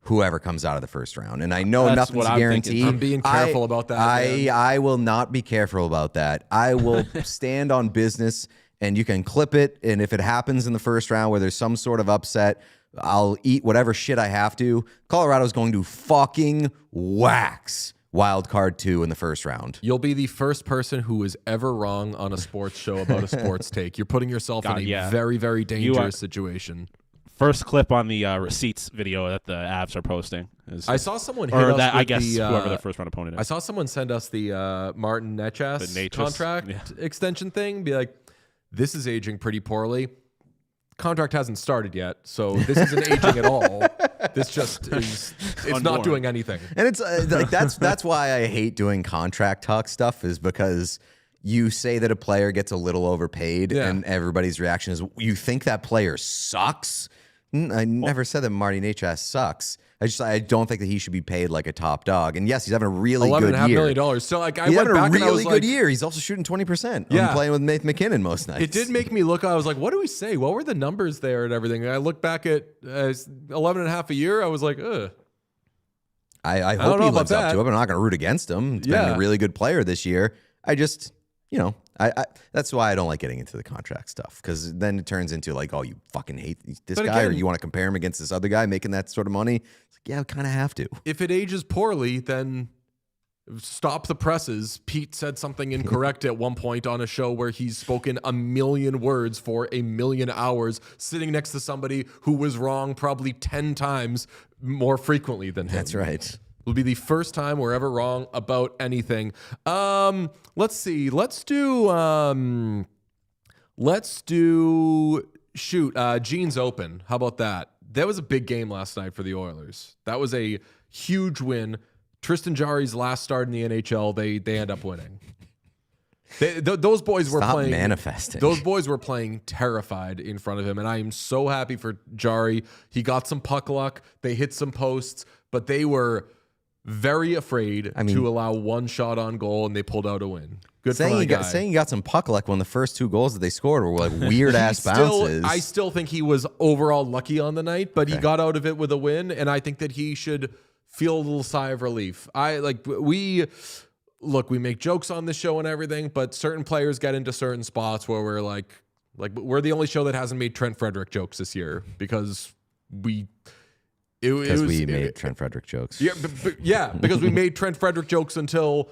whoever comes out of the first round. And I know nothing's guaranteed.
I'm being careful about that.
I will not be careful about that. I will stand on business, and you can clip it. And if it happens in the first round where there's some sort of upset, I'll eat whatever shit I have to. Colorado's going to fucking wax wild card 2 in the first round.
You'll be the first person who is ever wrong on a sports show about a sports take. You're putting yourself in a very, very dangerous situation.
First clip on the receipts video that the Avs are posting.
I saw someone hit us
I
with
guess
the,
whoever their first round opponent is.
I saw someone send us the Martin Necas contract extension thing. Be like, this is aging pretty poorly. Contract hasn't started yet, so this isn't aging at all. This just is, it's not doing anything.
And it's like that's why I hate doing contract talk stuff, is because you say that a player gets a little overpaid and everybody's reaction is, you think that player sucks? I never said that Marty Necas sucks. I don't think that he should be paid like a top dog. And yes, he's having a really good year.
$11.5 million. So like I
went
back
and I was
really
good year. He's also shooting 20%.
Yeah.
I'm playing with Nathan McKinnon most nights.
It did make me look. I was like, what do we say? What were the numbers there and everything? And I look back at 11.5 a year. I was like, ugh.
I hope he lives up to it. But I'm not going to root against him. He's been a really good player this year. I just, I that's why I don't like getting into the contract stuff, because then it turns into like, oh, you fucking hate this guy, or you want to compare him against this other guy making that sort of money. It's like, yeah, I kind of have to.
If it ages poorly, then stop the presses. Pete said something incorrect at one point on a show where he's spoken 1 million words for 1 million hours, sitting next to somebody who was wrong probably 10 times more frequently than him.
That's right.
Will be the first time we're ever wrong about anything. Let's see. Let's do Gene's Open. How about that? That was a big game last night for the Oilers. That was a huge win. Tristan Jarry's last start in the NHL, they end up winning. Those boys were playing
manifesting.
Those boys were playing terrified in front of him, and I am so happy for Jarry. He got some puck luck. They hit some posts, but they were very afraid to allow one shot on goal, and they pulled out a win. Good for that guy.
Saying he got some puck luck when the first 2 goals that they scored were like weird-ass bounces.
I still think he was overall lucky on the night, but he got out of it with a win, and I think that he should feel a little sigh of relief. We make jokes on this show and everything, but certain players get into certain spots where we're like we're the only show that hasn't made Trent Frederick jokes this year because we made
Trent Frederick jokes.
Yeah, because we made Trent Frederick jokes until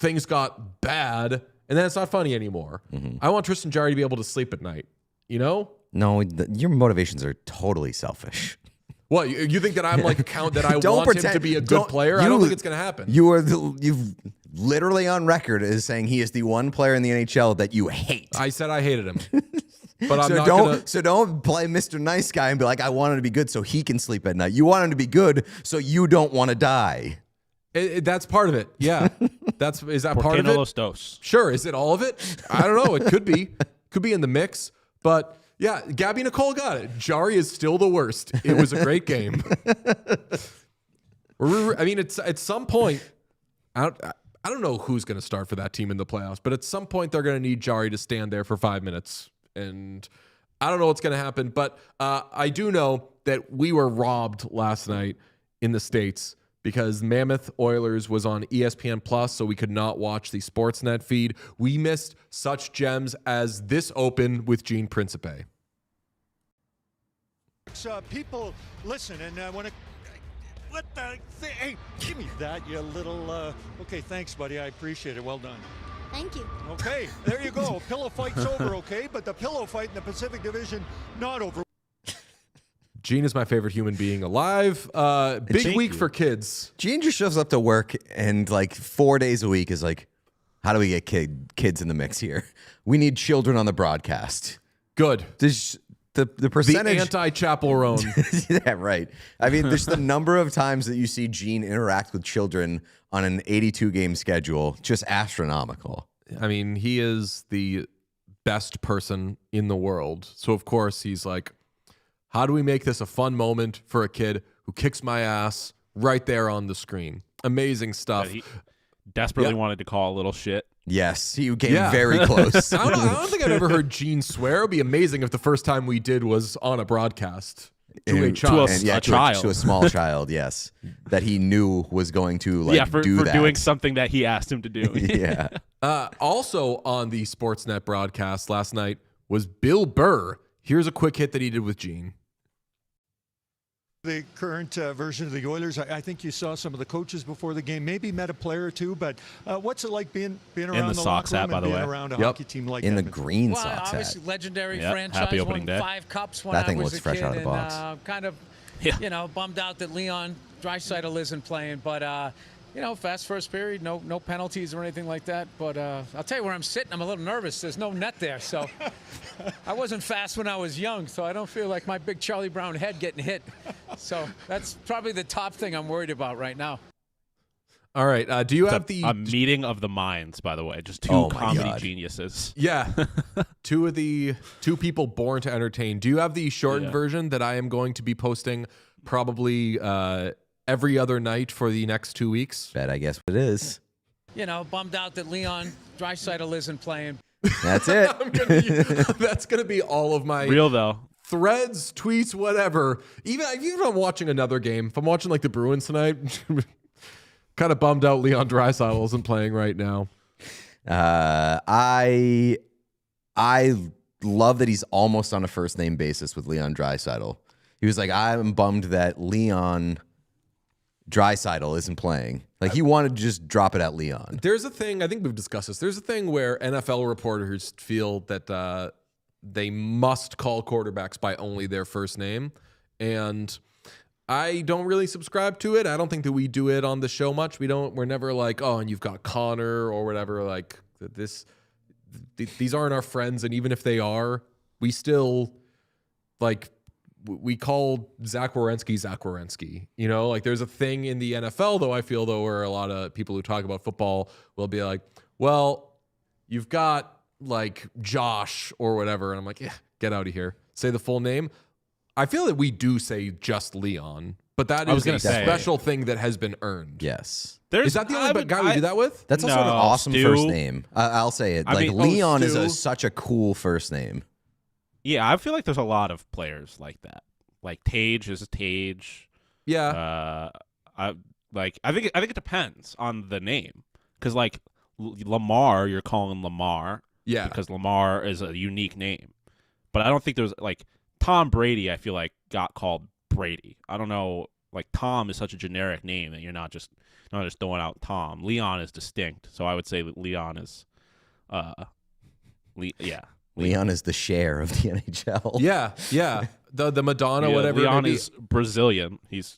things got bad, and then it's not funny anymore. Mm-hmm. I want Tristan Jarry to be able to sleep at night. No,
your motivations are totally selfish.
What, you think that I'm like that I want him to be a good player? I don't think it's going to happen.
You've literally on record as saying he is the one player in the NHL that you hate.
I said I hated him. But
So don't play Mr. Nice Guy and be like, I want him to be good so he can sleep at night. You want him to be good so you don't want to die.
That's part of it. Yeah. Is that part of
no
it?
los dos.
Sure. Is it all of it? I don't know. It could be. Could be in the mix. But yeah, Gabby Nicole got it. Jari is still the worst. It was a great game. I mean, it's at some point, I don't know who's going to start for that team in the playoffs, but at some point they're going to need Jari to stand there for 5 minutes. And I don't know what's going to happen, but I do know that we were robbed last night in the States because Mammoth Oilers was on ESPN Plus, so we could not watch the Sportsnet feed. We missed such gems as this Open with Gene Principe.
People listen, and when it. What the thing? Hey, give me that, you little. Okay, thanks, buddy. I appreciate it. Well done.
Thank you.
Okay, there you go. Pillow fight's over, okay? But the pillow fight in the Pacific Division, not over.
Gene is my favorite human being alive. Big week for kids.
Gene just shows up to work and like 4 days a week is like, how do we get kids in the mix here? We need children on the broadcast.
Good.
The percentage.
The anti-Chapel Roan.
Yeah, right. I mean, there's the number of times that you see Gene interact with children on an 82-game schedule, just astronomical.
I mean, he is the best person in the world. So, of course, he's like, how do we make this a fun moment for a kid who kicks my ass right there on the screen? Amazing stuff.
He desperately wanted to call a little shit.
Yes, he came very close.
I don't think I've ever heard Gene swear. It would be amazing if the first time we did was on a broadcast to a child.
To a small child, yes, that he knew was going to
for doing something that he asked him to do.
Yeah.
Also on the Sportsnet broadcast last night was Bill Burr. Here's a quick hit that he did with Gene.
The current version of the Oilers, I think you saw some of the coaches before the game, maybe met a player or two, but what's it like being around the
Sox
locker room
hat, by
and
the
being
way.
around a hockey team like
in the
Edmonton?
green
Well,
Sox
obviously
hat.
legendary
Yep.
franchise.
Happy opening
won
day.
5 cups when
That thing
I was
looks
a
fresh
kid,
out of the
and,
box.
kind of, bummed out that Leon Draisaitl isn't playing, but fast first period, no penalties or anything like that. But I'll tell you where I'm sitting. I'm a little nervous. There's no net there, so I wasn't fast when I was young, so I don't feel like my big Charlie Brown head getting hit. So that's probably the top thing I'm worried about right now.
All right. Do you have
a meeting of the minds, by the way? Just two comedy
God.
geniuses.
Yeah. two people born to entertain. Do you have the shortened version that I am going to be posting probably every other night for the next 2 weeks?
Bet I guess what it is.
Bummed out that Leon Draisaitl isn't playing.
That's it.
That's going to be all of my
Real, though.
threads, tweets, whatever. Even if I'm watching another game, if I'm watching like the Bruins tonight, kind of bummed out Leon Draisaitl isn't playing right now.
I love that he's almost on a first name basis with Leon Draisaitl. He was like, I'm bummed that Leon Draisaitl isn't playing. Like, he wanted to just drop it at Leon.
There's a thing, I think we've discussed this. There's a thing where NFL reporters feel that they must call quarterbacks by only their first name. And I don't really subscribe to it. I don't think that we do it on the show much. We're never like, oh, and you've got Connor or whatever. Like, these aren't our friends. And even if they are, we still, like, we call Zach Werenski. Like, there's a thing in the NFL, though, I feel, though, where a lot of people who talk about football will be like, well, you've got, like, Josh or whatever. And I'm like, yeah, get out of here. Say the full name. I feel that we do say just Leon, but that is a special thing that has been earned.
Yes.
Is that the only guy we do that with?
That's also an awesome first name. I'll say it. Leon is such a cool first name.
Yeah, I feel like there's a lot of players like that. Like Tage is Tage.
Yeah.
I think it depends on the name, because like Lamar, you're calling Lamar.
Yeah.
Because Lamar is a unique name, but I don't think there's like Tom Brady. I feel like got called Brady. I don't know. Like Tom is such a generic name that you're not just throwing out Tom. Leon is distinct, so I would say that Leon is,
Leon is the Cher of the NHL.
Yeah. The Madonna, whatever.
Leon is Brazilian. He's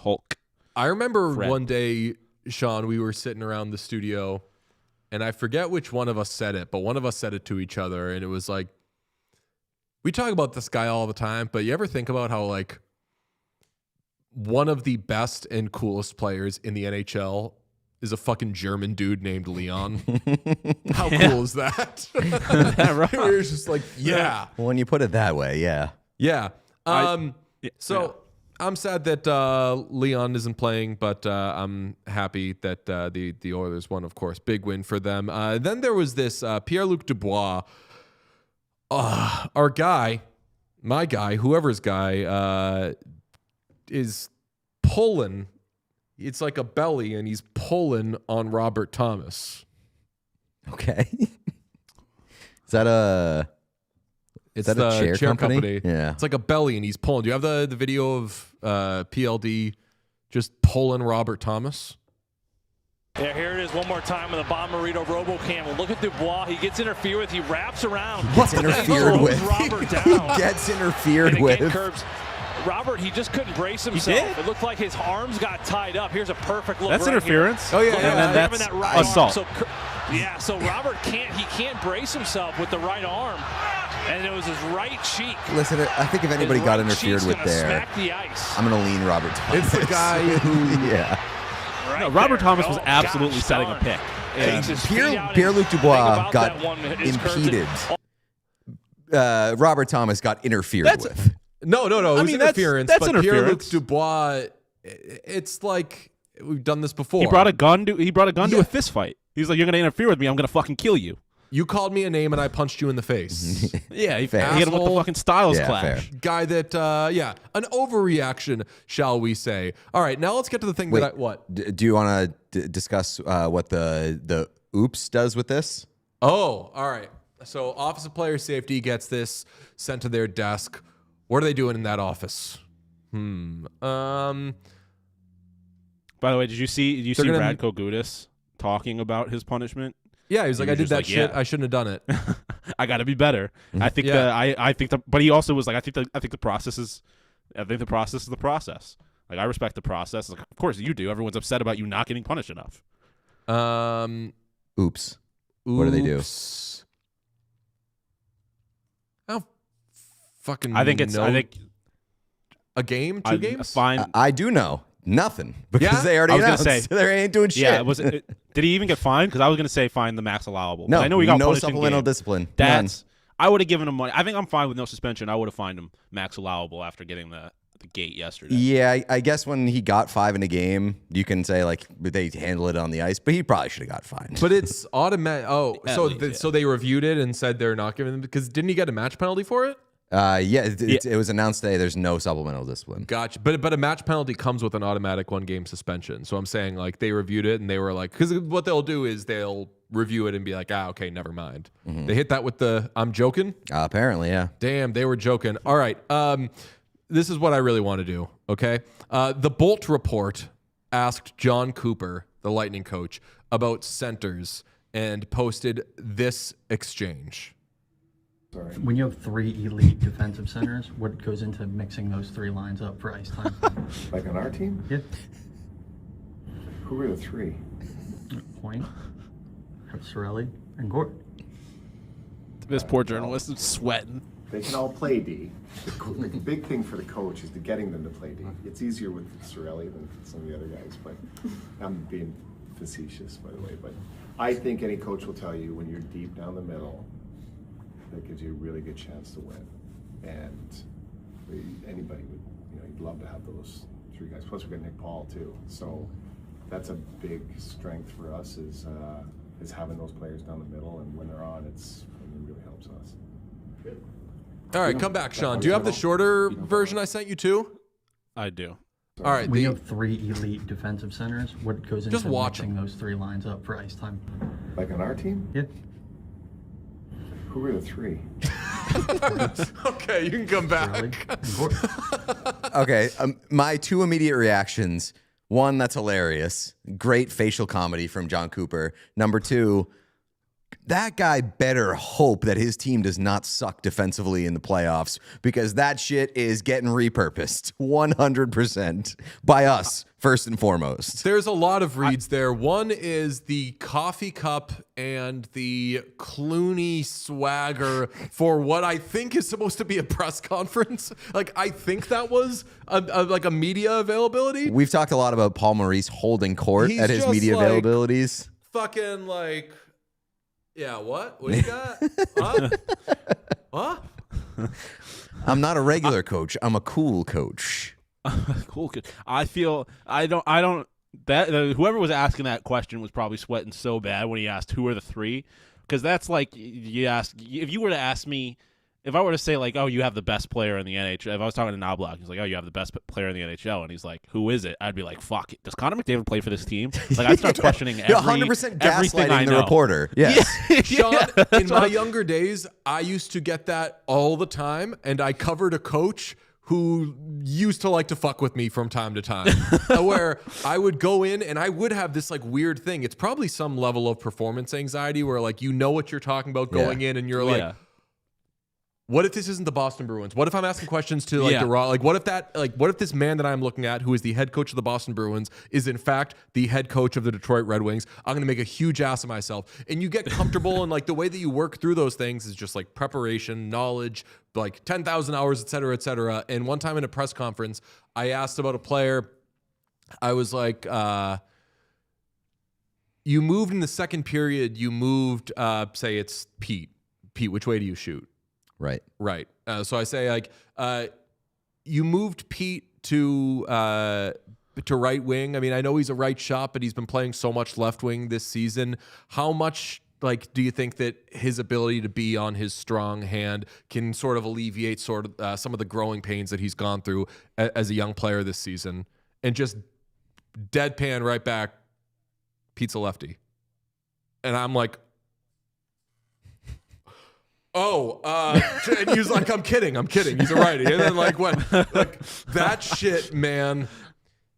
Hulk.
I remember one day, Sean, we were sitting around the studio, and I forget which one of us said it, but one of us said it to each other, and it was like, we talk about this guy all the time, but you ever think about how, like, one of the best and coolest players in the NHL is a fucking German dude named Leon. How cool is that? We're just like, yeah.
Well, when you put it that way, yeah.
Yeah. So I'm sad that Leon isn't playing, but I'm happy that the Oilers won, of course. Big win for them. Then there was this Pierre-Luc Dubois, our guy, my guy, whoever's guy, is pulling. It's like a belly, and he's pulling on Robert Thomas.
Okay. Is that a...
It's
that
the
a chair company? Yeah.
It's like a belly, and he's pulling. Do you have the video of PLD just pulling Robert Thomas?
Yeah, here it is one more time with the Bomberito RoboCam. Look at Dubois. He gets interfered with. He wraps around.
Gets interfered with.
Robert down.
He gets interfered
and again,
with.
Curbs. Robert, he just couldn't brace himself.
He did?
It looked like his arms got tied up. Here's a perfect look.
That's
right
interference.
Here.
Oh, yeah,
Look
yeah.
at
And then
having
that's
that right
assault.
Arm. So Robert can't brace himself with the right arm. And it was his right cheek.
Listen, I think if anybody
His
got
right
interfered
cheek's
with
gonna
there,
smack the ice.
I'm going to lean Robert Thomas.
It's the guy who...
yeah.
Right
No, Robert
there.
Thomas was
Oh,
absolutely
gosh
setting a
darn.
pick.
Takes his feet out and
Pierre-Luc
think
Dubois
about
got
that one. His curves
impeded. Robert Thomas got interfered
That's-
with.
No. It was
mean, that's-
interference.
that's
but
interference.
Pierre-Luc Dubois, it's like we've done this before.
He brought a gun to
Yeah.
a fist fight. He's like, "You're gonna interfere with me. I'm gonna fucking kill you."
You called me a name and I punched you in the face.
Yeah, he
Fair.
hit him with the
Asshole.
fucking styles
Yeah,
clash.
fair.
Guy that, an overreaction, shall we say. All right, now let's get to the thing
Wait,
what?
do you want to discuss what the oops does with this?
Oh, all right. So Office of Player Safety gets this sent to their desk. What are they doing in that office?
By the way, did you see
They're gonna-
Radko Gudas talking about his punishment?
Yeah, he was like, I
was
did
just
that
like,
shit.
yeah.
I shouldn't have done it.
I got to be better. I think
Yeah.
but he also was like, I think the process is the process. Like, I respect the process. Like, of course you do. Everyone's upset about you not getting punished enough.
Oops. What do they do?
Oops. I don't fucking
I think
a game, two games?
Fine.
I do know nothing because
Yeah?
they already
I was gonna
announced
say-
they ain't doing shit.
Yeah, did he even get fined? Because I was going to say fine the max allowable.
no,
But I know he got
no
punished in
supplemental
game.
discipline. None.
That's I would have given him money. I think I'm fine with no suspension. I would have fined him max allowable after getting the gate yesterday.
Yeah, I guess when he got 5 in a game, you can say like they handle it on the ice, but he probably should have got fined.
But it's automatic. Oh,
At
so
least, yeah.
so they reviewed it and said they're not giving them because didn't he get a match penalty for it?
It was announced today. There's no supplemental discipline.
Gotcha. But a match penalty comes with an automatic 1-game suspension. So I'm saying like they reviewed it and they were like, because what they'll do is they'll review it and be like, okay, never mind. They hit that with the I'm joking.
Apparently, yeah.
Damn, they were joking. All right. This is what I really want to do. Okay. The Bolt Report asked Jon Cooper, the Lightning coach, about centers and posted this exchange.
When you have 3 elite defensive centers, what goes into mixing those 3 lines up for ice time?
Like on our team?
Yeah.
Who were the 3?
Point, Sorelli, and Gord.
This poor journalist is sweating.
They can all play D. The big thing for the coach is getting them to play D. It's easier with Sorelli than some of the other guys, but I'm being facetious, by the way. But I think any coach will tell you when you're deep down the middle, that gives you a really good chance to win. And anybody would, you'd love to have those 3 guys. Plus, we've got Nick Paul too. So that's a big strength for us is having those players down the middle. And when they're on, it really helps us. Good.
All right, come back, Sean. Do you have the shorter version I sent you too?
I do.
All right.
When you have 3 elite defensive centers, what goes into
Just watch
mixing those 3 lines up for ice time?
Like on our team?
Yeah.
Who were the 3?
Okay, you can come
Sorelli
back.
and Gord.
Okay, my 2 immediate reactions. 1, that's hilarious. Great facial comedy from Jon Cooper. Number 2, that guy better hope that his team does not suck defensively in the playoffs, because that shit is getting repurposed 100% by us, first and foremost.
There's a lot of reads there. One is the coffee cup and the Clooney swagger for what I think is supposed to be a press conference. Like, I think that was like a media availability.
We've talked a lot about Paul Maurice holding court at his media availabilities.
Fucking like... Yeah, what? What do you got? What?
I'm not a regular coach. I'm a cool coach.
Cool kid. Whoever was asking that question was probably sweating so bad when he asked who are the three, because that's like, you ask, if you were to ask me, if I were to say like, oh, you have the best player in the NHL, if I was talking to Knobloch, he's like, oh, you have the best player in the NHL, and he's like, who is it? I'd be like, fuck it. Does Connor McDavid play for this team? Like, I'd start questioning
You're 100% gaslighting the reporter. Yes.
Sean, in my younger days, I used to get that all the time, and I covered a coach who used to like to fuck with me from time to time, where I would go in and I would have this like weird thing. It's probably some level of performance anxiety where like, you know what you're talking about going in, and you're like, what if this isn't the Boston Bruins? What if I'm asking questions to like the Raw? Like, what if this man that I'm looking at, who is the head coach of the Boston Bruins, is in fact the head coach of the Detroit Red Wings? I'm going to make a huge ass of myself. And you get comfortable, and like the way that you work through those things is just like preparation, knowledge, like 10,000 hours, et cetera, et cetera. And one time in a press conference, I asked about a player. I was like, you moved in the second period. You moved, say it's Pete. Pete, which way do you shoot? Right. So I say, like, you moved Pete to right wing. I mean, I know he's a right shot, but he's been playing so much left wing this season. How much, like, do you think that his ability to be on his strong hand can sort of alleviate some of the growing pains that he's gone through as a young player this season? And just deadpan right back, Pete's a lefty. And I'm like, and he was like, I'm kidding. He's a righty. And then like that shit, man,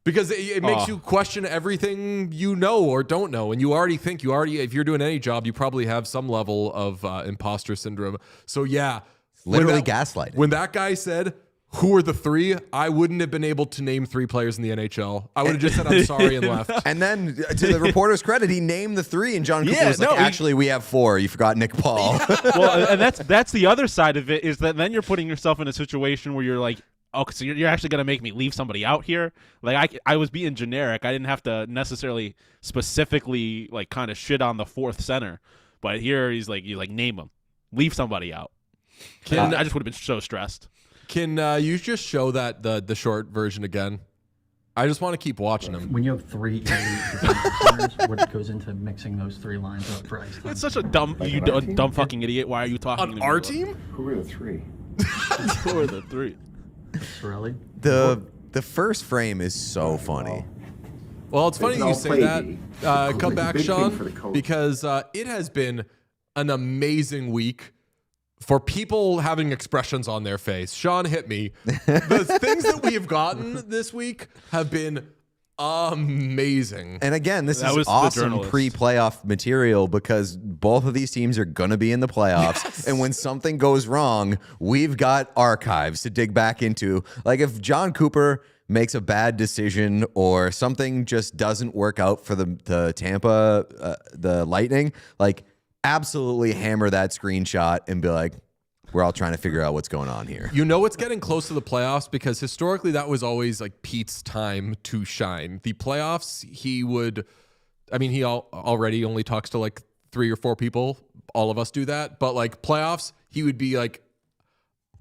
because it makes you question everything you know or don't know. And if you're doing any job, you probably have some level of imposter syndrome. So yeah,
literally gaslighting.
When that guy said, who are the three? I wouldn't have been able to name 3 players in the NHL. I would have just said, I'm sorry, and left.
And then, to the reporter's credit, he named the 3, and Jon Cooper was like, actually, we have 4. You forgot Nick Paul.
Well, and that's the other side of it, is that then you're putting yourself in a situation where you're like, oh, so you're actually going to make me leave somebody out here? Like, I was being generic. I didn't have to necessarily specifically, like, kind of shit on the 4th center. But here he's like, name him. Leave somebody out. I just would have been so stressed.
Can you just show that the short version again? I just want to keep watching them.
When you have 3 elite defensive centers, what goes into mixing those 3 lines up for ice time?
It's such a dumb fucking idiot. Why are you talking
on our team?
Who are the 3?
Who are the 3?
Really?
The first frame is so funny.
Well, it's funny you say that. Come back, Sean, because it has been an amazing week for people having expressions on their face. Sean, hit me. The things that we have gotten this week have been amazing.
And again, this is awesome pre-playoff material, because both of these teams are going to be in the playoffs. Yes. And when something goes wrong, we've got archives to dig back into. Like, if Jon Cooper makes a bad decision or something just doesn't work out for the Tampa, the Lightning, like, absolutely hammer that screenshot and be like, we're all trying to figure out what's going on here.
You know it's getting close to the playoffs, because historically that was always like Pete's time to shine. The playoffs, he already only talks to like 3 or 4 people. All of us do that. But like playoffs, he would be like,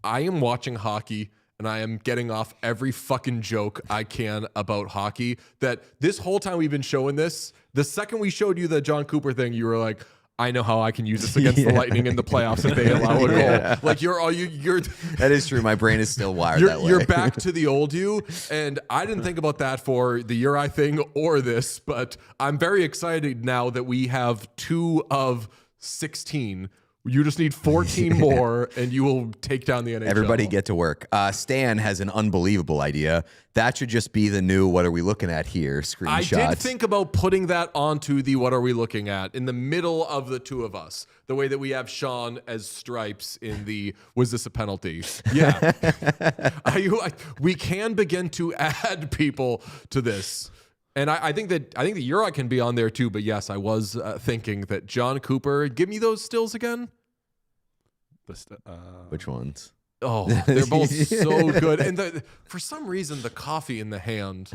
I am watching hockey and I am getting off every fucking joke I can about hockey. That this whole time we've been showing this, the second we showed you the Jon Cooper thing, you were like, I know how I can use this against the Lightning in the playoffs if they allow a goal. Like you're
that is true. My brain is still wired that way.
You're back to the old you, and I didn't think about that for the Uri thing or this, but I'm very excited now that we have 2 of 16 You just need 14 more, and you will take down the NHL.
Everybody get to work. Stan has an unbelievable idea. That should just be the new "What are we looking at here?" screenshot.
I did think about putting that onto the "What are we looking at?" in the middle of the two of us. The way that we have Sean as stripes in the "Was this a penalty?" Yeah, we can begin to add people to this. And I think that Uri can be on there too. But yes, I was thinking that Jon Cooper. Give me those stills again.
Which ones?
Oh, they're both so good. And for some reason, the coffee in the hand,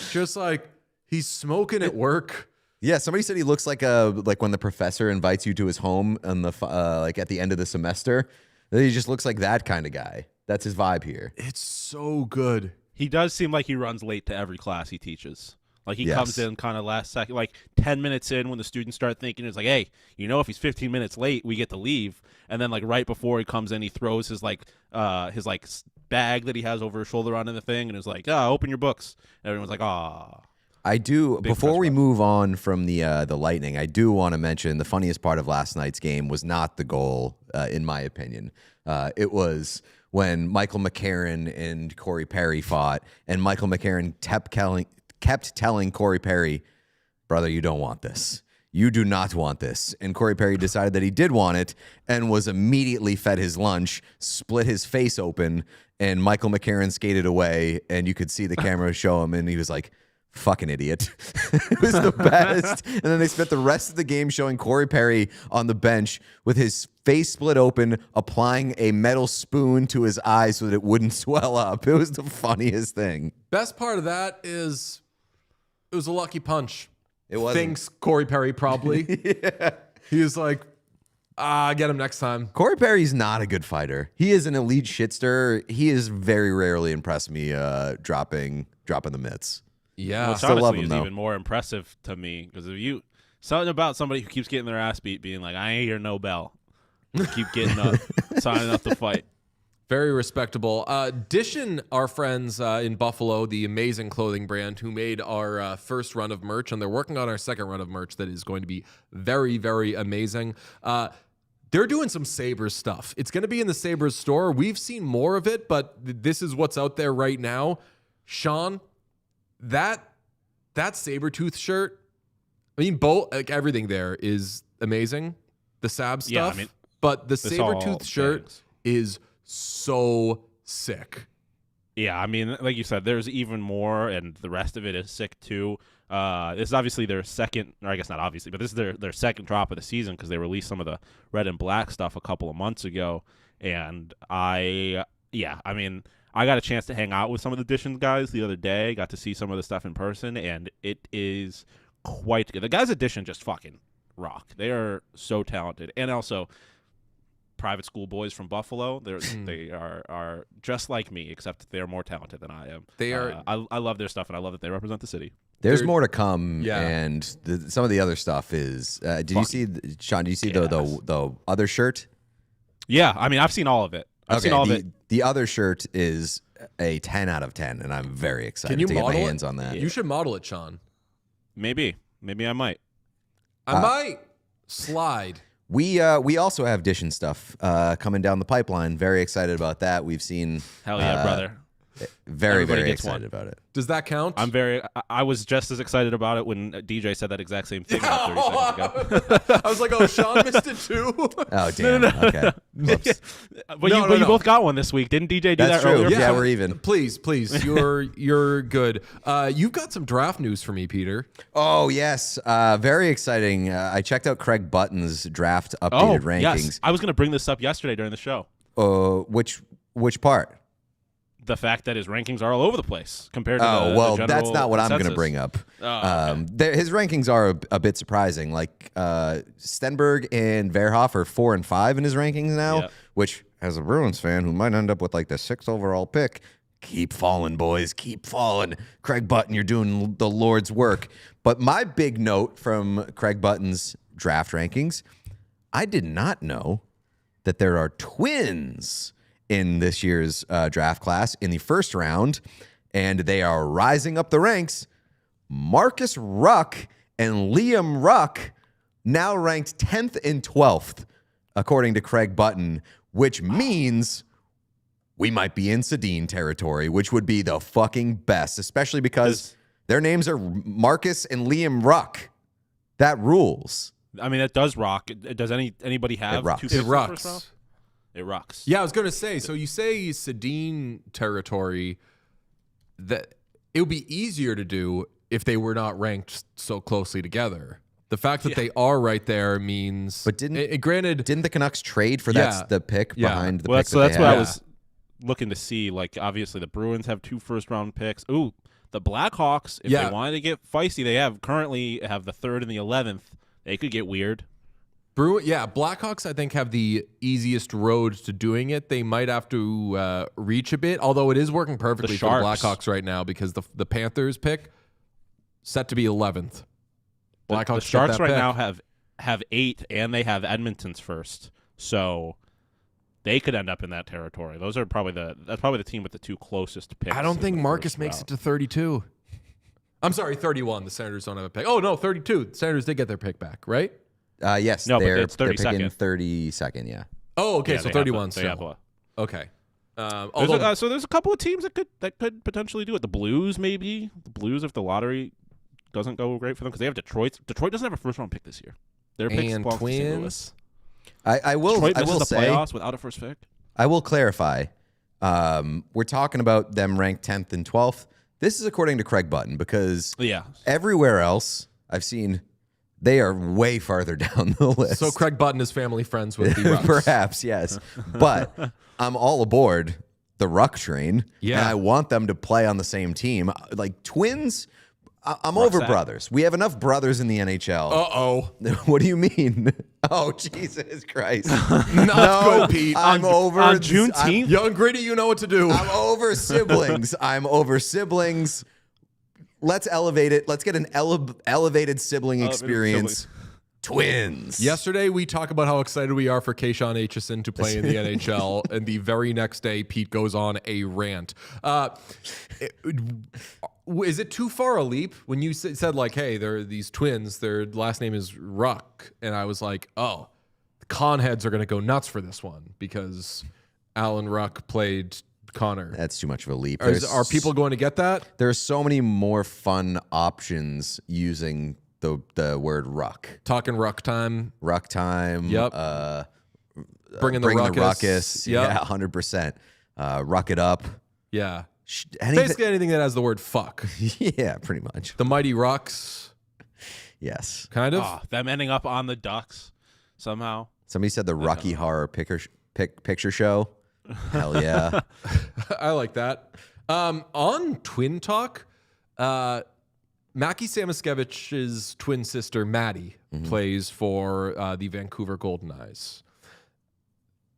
just like he's smoking at work.
Yeah, somebody said he looks like when the professor invites you to his home on the like at the end of the semester. He just looks like that kind of guy. That's his vibe here.
It's so good.
He does seem like he runs late to every class he teaches. Like he comes in kind of last second, like 10 minutes in when the students start thinking, it's like, hey, if he's 15 minutes late, we get to leave. And then like right before he comes in, he throws his bag that he has over his shoulder onto the thing and is like, open your books. And everyone's like,
I do. Before we move on from the Lightning, I do want to mention the funniest part of last night's game was not the goal, in my opinion. It was when Michael McCarron and Corey Perry fought, and Michael McCarron kept telling Corey Perry, brother, you don't want this. You do not want this. And Corey Perry decided that he did want it and was immediately fed his lunch, split his face open, and Michael McCarron skated away, and you could see the camera show him, and he was like, fucking idiot. It was the best. And then they spent the rest of the game showing Corey Perry on the bench with his face split open, applying a metal spoon to his eye so that it wouldn't swell up. It was the funniest thing.
Best part of that is it was a lucky punch.
It was.
Thinks Corey Perry probably.
Yeah.
He was like, get him next time.
Corey Perry's not a good fighter. He is an elite shitster. He has very rarely impressed me dropping the mitts.
Yeah.
Which honestly is even more impressive to me because if something about somebody who keeps getting their ass beat being like, I ain't hear no bell. Keep getting up, signing up to fight.
Very respectable. Dishon, our friends in Buffalo, the amazing clothing brand who made our first run of merch, and they're working on our second run of merch that is going to be very, very amazing. They're doing some Sabres stuff. It's going to be in the Sabres store. We've seen more of it, but this is what's out there right now. Sean, that Sabretooth shirt, I mean, everything there is amazing. The Sab stuff.
Yeah,
but the Sabretooth shirt is so sick.
Yeah, I mean, like you said, there's even more, and the rest of it is sick too. This is obviously their second, or I guess not obviously, but this is their second drop of the season because they released some of the red and black stuff a couple of months ago. And I got a chance to hang out with some of the Dishon guys the other day, got to see some of the stuff in person, and it is quite good. The guys at Dishon just fucking rock. They are so talented. And also, private school boys from Buffalo. They are just like me, except they're more talented than I am.
They are.
I love their stuff, and I love that they represent the city.
There's more to come, and some of the other stuff is. You see, Sean? Did you see the other shirt?
Yeah, I mean, I've seen all of it. I've seen all of it.
The other shirt is a 10 out of 10, and I'm very excited to get my hands on that.
You should model it, Sean.
Maybe I might.
I might slide.
We also have Dishon stuff coming down the pipeline. Very excited about that. We've seen
hell yeah, brother.
Very excited about it.
Does that count?
I was just as excited about it when DJ said that exact same thing about 30 seconds ago.
I was like, oh, Sean missed it too.
Oh, damn. No. Okay.
But you both got one this week. Didn't DJ do
That's
that
true.
earlier?
Yeah, we're even.
Please. You're good. You've got some draft news for me, Peter.
Oh, yes. Very exciting. I checked out Craig Button's draft updated rankings.
Yes. I was going to bring this up yesterday during the show.
Which part?
The fact that his rankings are all over the place compared to the
that's not what
consensus.
I'm going to bring up.
Okay.
His rankings are a bit surprising. Like Stenberg and Verhoff are 4 and 5 in his rankings now, which, as a Bruins fan who might end up with like the 6th overall pick, keep falling, boys, keep falling. Craig Button, you're doing the Lord's work. But my big note from Craig Button's draft rankings, I did not know that there are twins in this year's draft class in the first round, and they are rising up the ranks. Marcus Ruck and Liam Ruck now ranked 10th and 12th. according to Craig Button, which means we might be in Sedin territory, which would be the fucking best, especially because their names are Marcus and Liam Ruck. That rules.
I mean, it does rock. Does anybody have two picks in the first round? It rocks.
Yeah, I was going to say, so you say Sedin territory, that it would be easier to do if they were not ranked so closely together. The fact that they are right there means...
But didn't the Canucks trade for the pick behind the pick
so that's what I was looking to see. Like, obviously, the Bruins have 2 first-round picks. Ooh, the Blackhawks, if they wanted to get feisty, they currently have the 3rd and the 11th. They could get weird.
Blackhawks, I think, have the easiest road to doing it. They might have to reach a bit, although it is working perfectly for the Blackhawks right now because the Panthers pick set to be 11th. Blackhawks
the Sharks right now have 8, and they have Edmonton's first, so they could end up in that territory. That's probably the team with the 2 closest picks.
I don't think Marcus makes it to 32. I'm sorry, 31. The Senators don't have a pick. Oh no, 32. The Senators did get their pick back, right?
Yes,
no,
they're
but it's 32nd.
They're picking 32nd, yeah.
Oh, okay, so 31
still.
Okay.
So there's a couple of teams that could potentially do it. The Blues, maybe. The Blues, if the lottery doesn't go great for them, because they have Detroit. Detroit doesn't have a first-round pick this year. Their pick
and Twins.
I will say
playoffs without a first pick.
I will clarify. We're talking about them ranked 10th and 12th. This is according to Craig Button, because everywhere else I've seen they are way farther down the list.
So Craig Button is family friends with the Rucks.
Perhaps, yes. But I'm all aboard the Ruck train, and I want them to play on the same team. Like Twins, I'm over brothers. We have enough brothers in the NHL.
Uh-oh.
What do you mean? Oh, Jesus Christ.
Not good, Pete.
I'm over.
On Juneteenth?
Young Gritty, you know what to do.
I'm over siblings. Let's elevate it. Let's get an elevated sibling experience. Twins.
Yesterday, we talked about how excited we are for Keishon Aitchison to play in the NHL, and the very next day, Pete goes on a rant. Is it too far a leap when you said, like, hey, they're these twins, their last name is Ruck, and I was like, oh, the con heads are going to go nuts for this one because Alan Ruck played Connor.
That's too much of a leap.
Are people going to get that?
There's so many more fun options using the word Ruck.
Talking Ruck time.
Ruck time.
Yep. Bringing the
ruckus.
Yep.
Yeah, 100%. Ruck it up.
Yeah. Basically anything that has the word fuck.
Yeah, pretty much.
The Mighty Rucks.
Yes.
Kind of.
Oh, them ending up on the Ducks somehow.
Somebody said the Rocky Horror Picture Show. Hell yeah.
I like that. On Twin Talk, Mackie Samoskiewicz's twin sister, Maddie, plays for the Vancouver Golden Eyes.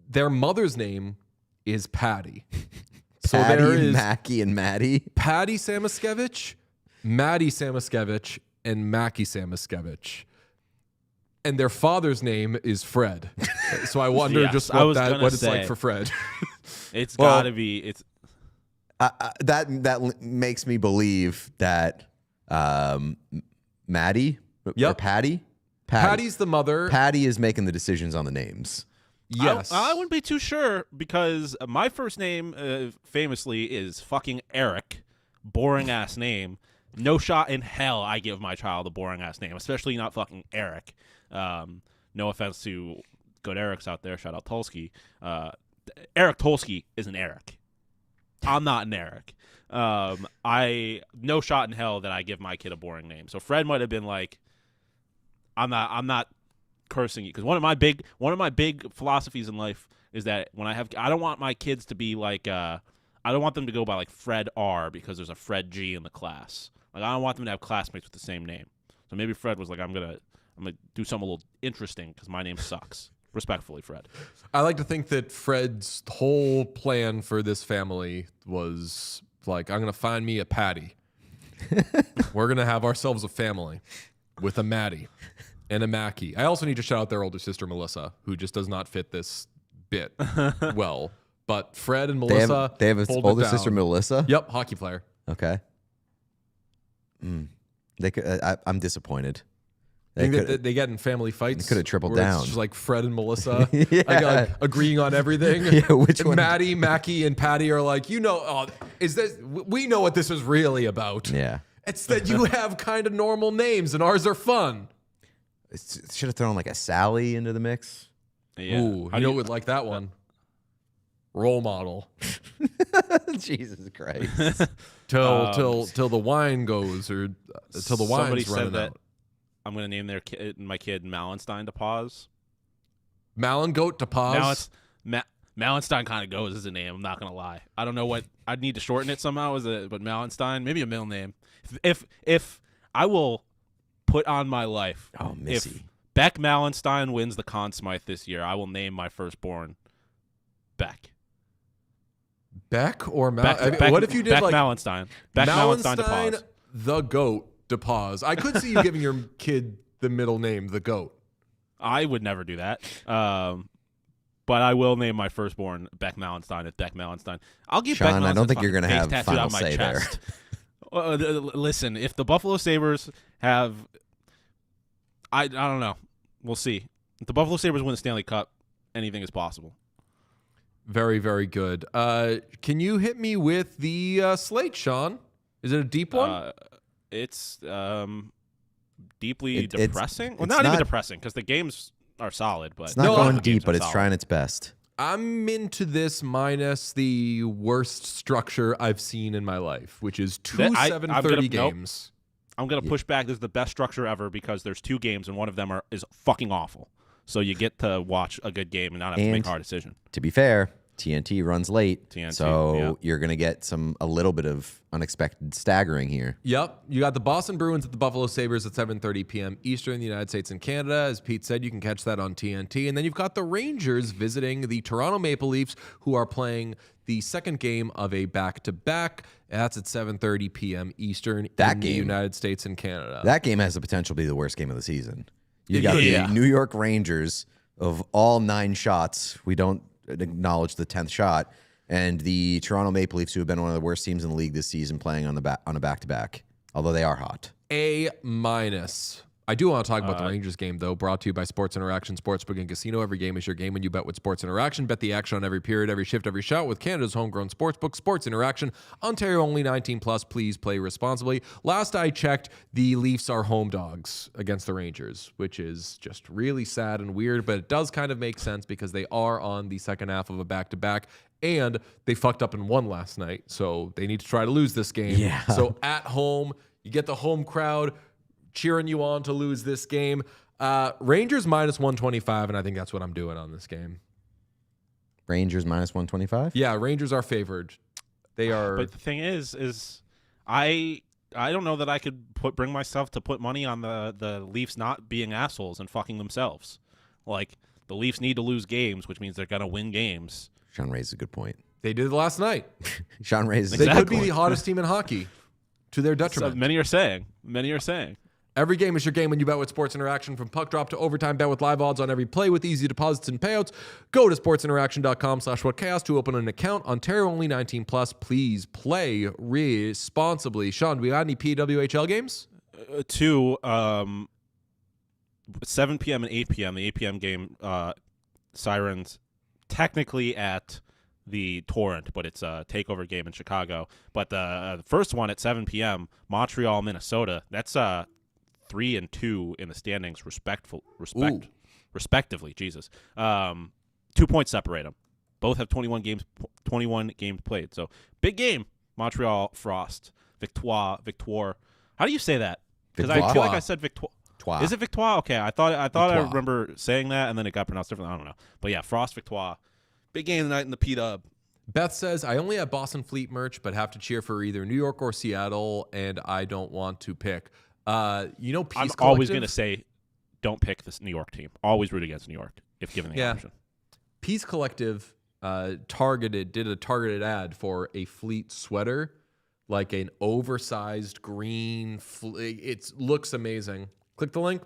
Their mother's name is Patty. So
Patty,
there is
Mackie, and Maddie.
Patty Samoskiewicz, Maddie Samoskiewicz, and Mackie Samoskiewicz. And their father's name is Fred. So I wonder what it's like for Fred.
It's got to be. It's
that makes me believe that Maddie or Patty.
Patty's the mother.
Patty is making the decisions on the names.
Yes.
I wouldn't be too sure because my first name famously is fucking Eric. Boring ass name. No shot in hell I give my child a boring ass name, especially not fucking Eric. No offense to good Erics out there. Shout out Tulski. Eric Tulski is an Eric. I'm not an Eric. No shot in hell that I give my kid a boring name. So Fred might have been like, I'm not cursing you, because one of my big philosophies in life is that I don't want my kids to be like I don't want them to go by like Fred R because there's a Fred G in the class. Like I don't want them to have classmates with the same name. So maybe Fred was like, I'm gonna do something a little interesting because my name sucks. Respectfully, Fred.
I like to think that Fred's whole plan for this family was like, I'm gonna find me a Patty. We're gonna have ourselves a family with a Maddie and a Mackie. I also need to shout out their older sister, Melissa, who just does not fit this bit well. But Fred and Melissa,
they have an older sister, Melissa?
Yep, hockey player.
Okay. I'm disappointed.
I think that they get in family fights.
They could have tripled
where
down.
It's just like Fred and Melissa
Yeah.
agreeing on everything.
Yeah, which one?
Maddie, Mackie, and Patty are like, is this? We know what this is really about.
Yeah.
It's that you have kind of normal names and ours are fun.
Should have thrown like a Sally into the mix.
Yeah.
Ooh, you would like that one. Role model.
Jesus Christ.
Till the wine goes or till the wine's
somebody said
running
that
out.
I'm going to name my kid Malenstein to pause.
Malengoat to pause.
Malenstein kind of goes as a name. I'm not going to lie. I don't know what I'd need to shorten it somehow. But Malenstein, maybe a middle name. If I will put on my life.
Oh, Missy.
If Beck Malenstein wins the Conn Smythe this year, I will name my firstborn Beck.
Beck or
Beck,
what if you did
Beck
like
Malenstein? Beck Malenstein to pause.
the goat to pause? I could see you giving your kid the middle name, the goat.
I would never do that. But I will name my firstborn Beck Malenstein at Beck Malenstein. I'll give
Sean,
Beck Malenstein
I don't think you're going to have
tattooed
final
on my
say
chest. Listen, if the Buffalo Sabres have, I don't know. We'll see. If the Buffalo Sabres win the Stanley Cup, anything is possible.
Very, very good. Can you hit me with the slate, Sean? Is it a deep one?
It's deeply depressing. Well,
it's
not even
not-
depressing because the games are solid. But
It's not going deep, but it's trying its best.
I'm into this minus the worst structure I've seen in my life, which is two 7:30 games.
I'm going to push back. This is the best structure ever because there's 2 games and one of them is fucking awful. So you get to watch a good game and not have to make a hard decision.
To be fair, TNT runs late,
TNT,
so
yeah.
you're going to get a little bit of unexpected staggering here.
Yep. You got the Boston Bruins at the Buffalo Sabres at 7:30 p.m. Eastern in the United States and Canada. As Pete said, you can catch that on TNT. And then you've got the Rangers visiting the Toronto Maple Leafs, who are playing the second game of a back-to-back. That's at 7:30 p.m. Eastern in the United States and Canada.
That game has the potential to be the worst game of the season. You got
Yeah.
the New York Rangers of all 9 shots. We don't acknowledge the 10th shot. And the Toronto Maple Leafs, who have been one of the worst teams in the league this season, playing on a back-to-back, although they are hot.
A-. I do want to talk about the Rangers game, though, brought to you by Sports Interaction Sportsbook and Casino. Every game is your game when you bet with Sports Interaction. Bet the action on every period, every shift, every shot with Canada's homegrown sportsbook, Sports Interaction. Ontario only 19+. Please play responsibly. Last I checked, the Leafs are home dogs against the Rangers, which is just really sad and weird, but it does kind of make sense because they are on the second half of a back-to-back, and they fucked up and won last night, so they need to try to lose this game.
Yeah.
So at home, you get the home crowd cheering you on to lose this game. Rangers minus 125, and I think that's what I'm doing on this game.
Rangers minus 125?
Yeah, Rangers are favored. They are.
But the thing is I don't know that I could bring myself to put money on the Leafs not being assholes and fucking themselves. Like, the Leafs need to lose games, which means they're going to win games.
Sean raises a good point.
They did it last night.
Sean raises
They
a
could
good
be
point.
the hottest team in hockey to their detriment.
So many are saying.
Every game is your game when you bet with Sports Interaction. From puck drop to overtime, bet with live odds on every play with easy deposits and payouts. Go to sportsinteraction.com/whatchaos to open an account. Ontario only 19+. Please play responsibly. Sean, do we got any PWHL games?
2, 7 p.m. and 8 p.m. The 8 p.m. game, Sirens technically at the Torrent, but it's a takeover game in Chicago. But the first one at 7 p.m., Montreal, Minnesota, that's 3 and 2 in the standings, respectively. Jesus, 2 points separate them. Both have 21 games played. So big game. Montreal, Frost, Victoire. How do you say that? Because I feel like I said Victoire. Is it Victoire? Okay, I thought I remember saying that, and then it got pronounced differently. I don't know, but yeah, Frost, Victoire. Big game tonight in the P-Dub.
Beth says, I only have Boston Fleet merch, but have to cheer for either New York or Seattle, and I don't want to pick. Peace
I'm
Collective?
always going to say, don't pick this New York team. Always root against New York if given the option.
Peace Collective did a targeted ad for a Fleet sweater, like an oversized green. It looks amazing. Click the link.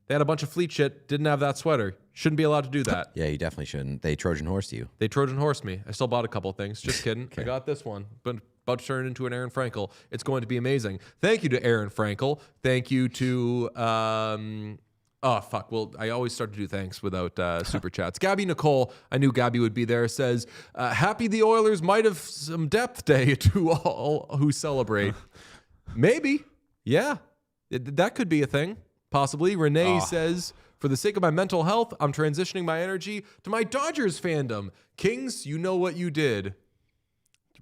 They had a bunch of Fleet shit. Didn't have that sweater. Shouldn't be allowed to do that.
Yeah, you definitely shouldn't. They Trojan horsed you.
They Trojan horsed me. I still bought a couple of things. Just kidding. Okay. I got this one, but about to turn it into an Aaron Frankel. It's going to be amazing. Thank you to Aaron Frankel. Thank you to Oh, fuck. Well, I always start to do thanks without super chats. Gabby Nicole, I knew Gabby would be there, says, happy the Oilers might have some depth day to all who celebrate. Maybe. Yeah. That could be a thing. Possibly. Renee says, for the sake of my mental health, I'm transitioning my energy to my Dodgers fandom. Kings, you know what you did.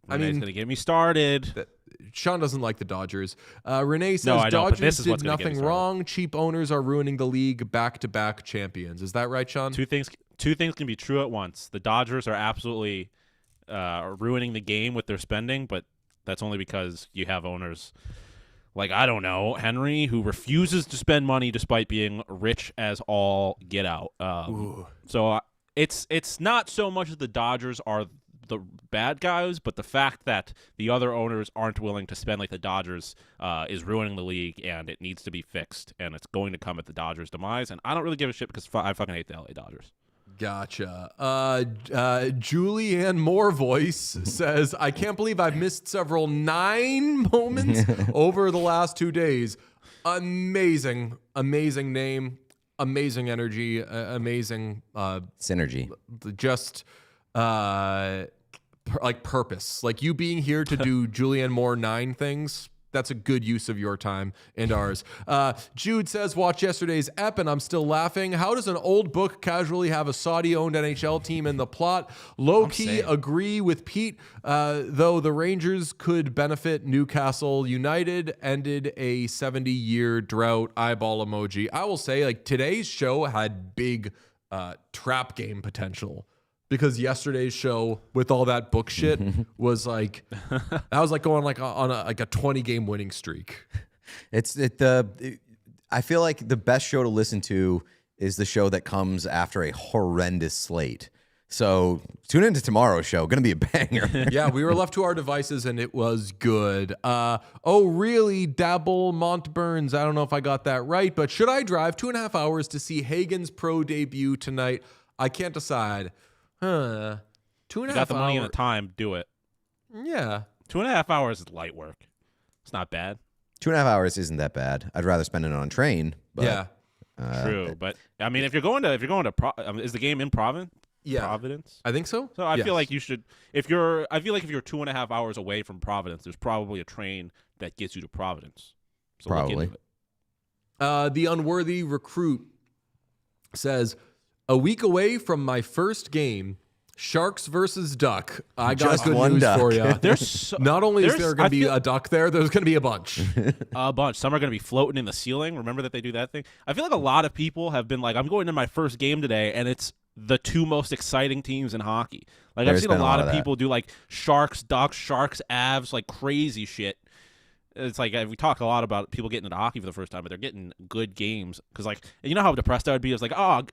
Renee's going to get me started.
Sean doesn't like the Dodgers. Renee says Dodgers did nothing wrong. Cheap owners are ruining the league. Back-to-back champions. Is that right, Sean?
Two things can be true at once. The Dodgers are absolutely ruining the game with their spending, but that's only because you have owners like, I don't know, Henry, who refuses to spend money despite being rich as all get out. So it's not so much that the Dodgers are the bad guys, but the fact that the other owners aren't willing to spend like the Dodgers is ruining the league, and it needs to be fixed, and it's going to come at the Dodgers' demise. And I don't really give a shit because I fucking hate the LA Dodgers.
Gotcha. Julianne Moore voice says, I can't believe I've missed several 9 moments over the last 2 days. Amazing name, amazing energy, amazing
synergy.
Just like purpose. Like you being here to do Julianne Moore 9 things. That's a good use of your time and ours. Jude says, watch yesterday's ep and I'm still laughing. How does an old book casually have a Saudi-owned NHL team in the plot? Low-key agree with Pete, though the Rangers could benefit. Newcastle United ended a 70-year drought. Eyeball emoji. I will say, like, today's show had big trap game potential. Because yesterday's show with all that book shit was like, I was like going like on a 20-game winning streak.
I feel like the best show to listen to is the show that comes after a horrendous slate. So tune into tomorrow's show. Going to be a banger.
Yeah, we were left to our devices and it was good. Oh, really? Dabble Montburns. I don't know if I got that right, but should I drive 2.5 hours to see Hagen's pro debut tonight? I can't decide. 2.5
You got the money and the time, do it.
Yeah.
2.5 hours is light work. It's not bad.
2.5 hours isn't that bad. I'd rather spend it on a train. But,
yeah.
True, but I mean, if you're going to, is the game in Providence?
Yeah.
Providence?
I think so.
So I feel like you should. I feel like if you're 2.5 hours away from Providence, there's probably a train that gets you to Providence. So
probably.
look into it.
The unworthy recruit says, a week away from my first game, Sharks versus Duck. I got good news for you. Not only is there going to be a duck there's going to be a bunch.
A bunch. Some are going to be floating in the ceiling. Remember that they do that thing? I feel like a lot of people have been like, I'm going to my first game today, and it's the 2 most exciting teams in hockey. Like, I've seen a lot of people do like Sharks, Ducks, Sharks, Avs, like crazy shit. It's like we talk a lot about people getting into hockey for the first time, but they're getting good games. Because, like, you know how depressed I would be? It's like, oh,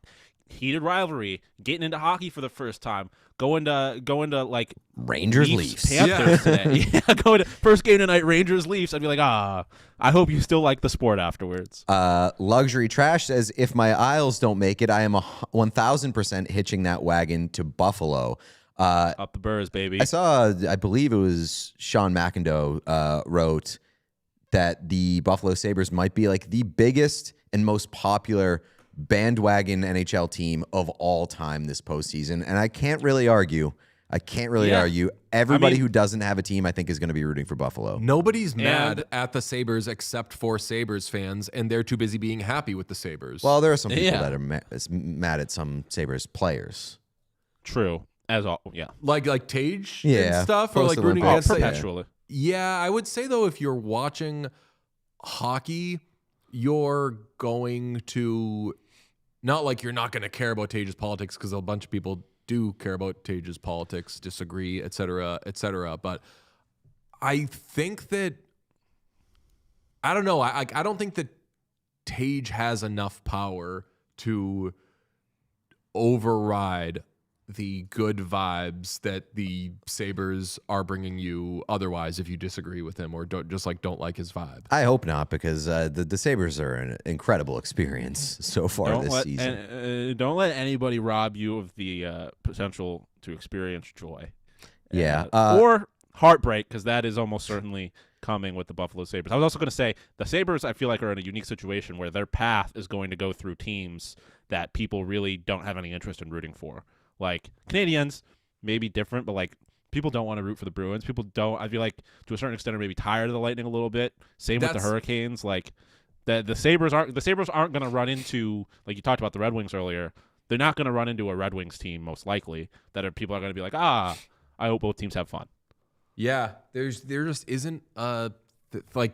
heated rivalry, getting into hockey for the first time, going to like
Rangers Leafs
Panthers today. Yeah, going to first game tonight, Rangers Leafs. I'd be like, I hope you still like the sport afterwards.
Luxury Trash says, if my Isles don't make it, I am 1,000% hitching that wagon to Buffalo.
Up the Burrs, baby.
I believe it was Sean McIndoe wrote that the Buffalo Sabres might be like the biggest and most popular bandwagon NHL team of all time this postseason, and I can't really argue. Everybody who doesn't have a team, I think, is going to be rooting for Buffalo.
Nobody's mad at the Sabres except for Sabres fans, and they're too busy being happy with the Sabres.
Well, there are some people that are mad at some Sabres players.
True,
like Tage and stuff, or like rooting against
perpetually.
Yeah, I would say though, if you're watching hockey, you're going to. Not like you're not going to care about Tage's politics, because a bunch of people do care about Tage's politics, disagree, et cetera, et cetera. But I think that, I don't know, I don't think that Tage has enough power to override the good vibes that the Sabres are bringing you otherwise if you disagree with him or don't like his vibe.
I hope not, because the Sabres are an incredible experience so far this season.
Don't let anybody rob you of the potential to experience joy.
Yeah.
Or heartbreak, because that is almost certainly coming with the Buffalo Sabres. I was also going to say the Sabres, I feel like, are in a unique situation where their path is going to go through teams that people really don't have any interest in rooting for. Like Canadians, maybe different, but like people don't want to root for the Bruins. People don't. I feel like to a certain extent are maybe tired of the Lightning a little bit. Same with the Hurricanes. Like the Sabres aren't going to run into, like you talked about the Red Wings earlier. They're not going to run into a Red Wings team most likely people are going to be like, I hope both teams have fun.
Yeah, there just isn't like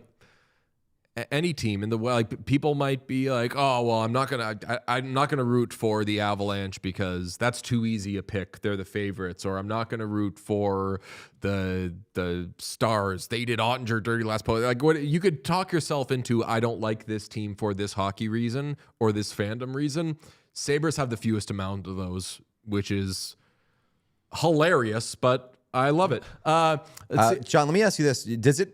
any team in the way. Like people might be like, oh well, I'm not gonna root for the Avalanche because that's too easy a pick. They're the favorites, or I'm not gonna root for the Stars. They did Ottinger dirty last post. Like what you could talk yourself into. I don't like this team for this hockey reason or this fandom reason. Sabres have the fewest amount of those, which is hilarious, but I love it.
John, let me ask you this. Does it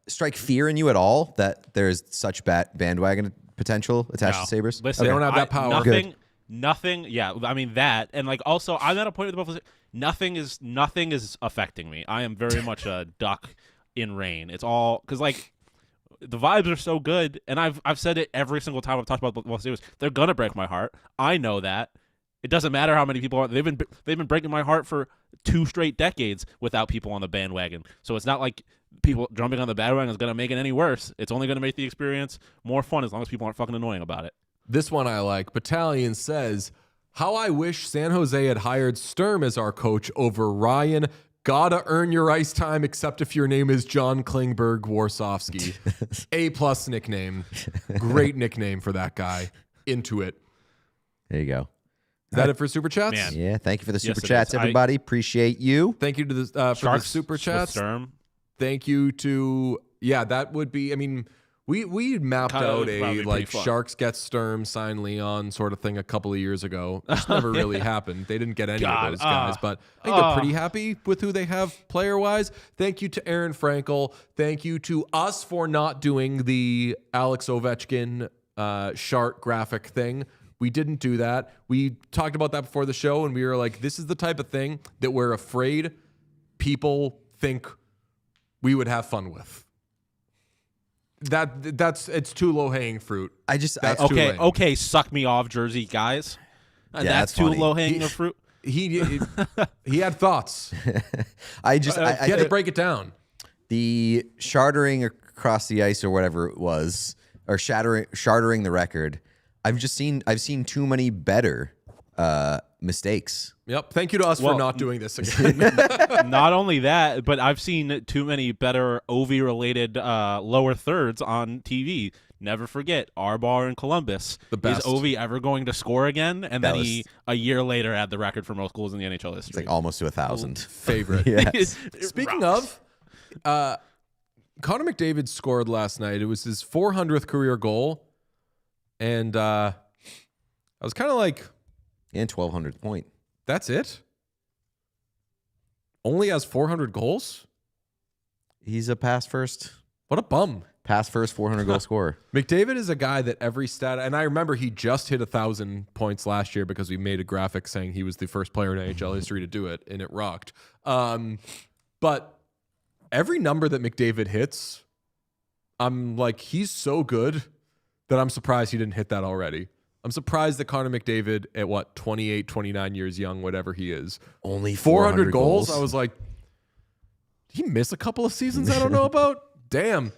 strike fear in you at all that there's such bandwagon potential attached to Sabres?
Listen,
they don't have that power.
Nothing. Yeah, I mean that, and like also, I'm at a point with the Buffalo. Nothing is affecting me. I am very much a duck in rain. It's all because like the vibes are so good, and I've said it every single time I've talked about the Buffalo Sabres. They're gonna break my heart. I know that. It doesn't matter how many people are. They've been breaking my heart for 2 straight decades without people on the bandwagon. So it's not like people jumping on the bandwagon is going to make it any worse. It's only going to make the experience more fun as long as people aren't fucking annoying about it.
This one I like. Battalion says, how I wish San Jose had hired Sturm as our coach over Ryan. Gotta earn your ice time, except if your name is John Klingberg Warsofsky. A+ nickname. Great nickname for that guy. Into it.
There you go.
Is that it for Super Chats?
Man.
Yeah, thank you for the Super Chats, everybody. Appreciate you.
Thank you to the for the Super Chats.
Sturm.
Thank you to, that would be, I mean, we mapped out a like Sharks get Sturm, sign Leon sort of thing a couple of years ago. This never really happened. They didn't get any of those guys, but I think they're pretty happy with who they have player-wise. Thank you to Aaron Frankel. Thank you to us for not doing the Alex Ovechkin Shark graphic thing. We didn't do that. We talked about that before the show, and we were like, this is the type of thing that we're afraid people think we would have fun with. It's too low-hanging fruit.
Okay, suck me off, Jersey guys. That's too low-hanging fruit.
He had thoughts.
He
had to break it down.
The chartering across the ice or whatever it was, or chartering the record. I've seen too many better mistakes.
Yep. Thank you to us for not doing this again.
Not only that, but I've seen too many better OV-related lower thirds on TV. Never forget, Arbar in Columbus.
The best.
Is Ovi ever going to score again? And then he, a year later, had the record for most goals in the NHL history.
It's like almost to 1,000.
Favorite.
Yes.
Speaking of, Connor McDavid scored last night. It was his 400th career goal. And I was kind of like...
And 1,200th point.
That's it? Only has 400 goals?
He's a pass first.
What a bum.
Pass first 400 goal scorer.
McDavid is a guy that every stat... And I remember he just hit 1,000 points last year because we made a graphic saying he was the first player in NHL history to do it, and it rocked. But every number that McDavid hits, I'm like, he's so good that I'm surprised he didn't hit that already. I'm surprised that Connor McDavid at 28, 29 years young, whatever he is.
Only 400 goals.
I was like, did he miss a couple of seasons I don't know about? Damn.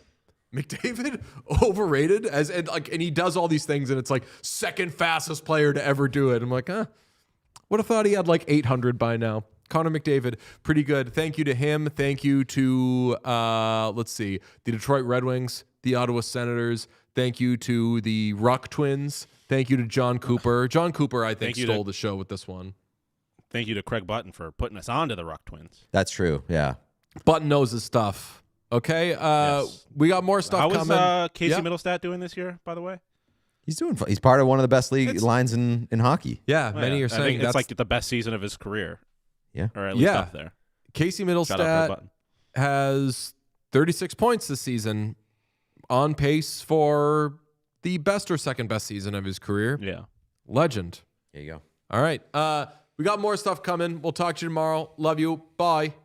McDavid overrated and he does all these things and it's like second fastest player to ever do it. I'm like, would have thought he had like 800 by now. Connor McDavid, pretty good. Thank you to him. Thank you to the Detroit Red Wings, the Ottawa Senators. Thank you to the Ruck Twins. Thank you to Jon Cooper. Jon Cooper, I think, stole the show with this one.
Thank you to Craig Button for putting us on to the Ruck Twins.
That's true, yeah.
Button knows his stuff. Okay, yes. We got more stuff coming.
How is Casey Middlestat doing this year, by the way?
He's doing fine. He's part of one of the best lines in hockey.
Yeah, many are saying
it's like the best season of his career.
Yeah.
Or at least up there.
Casey Middlestat has 36 points this season, on pace for the best or second best season of his career.
Yeah.
Legend.
There you go.
All right. We got more stuff coming. We'll talk to you tomorrow. Love you. Bye.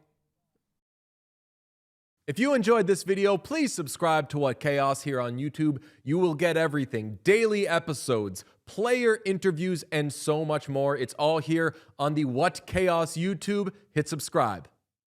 If you enjoyed this video, please subscribe to What Chaos here on YouTube. You will get everything, daily episodes, player interviews, and so much more. It's all here on the What Chaos YouTube. Hit subscribe.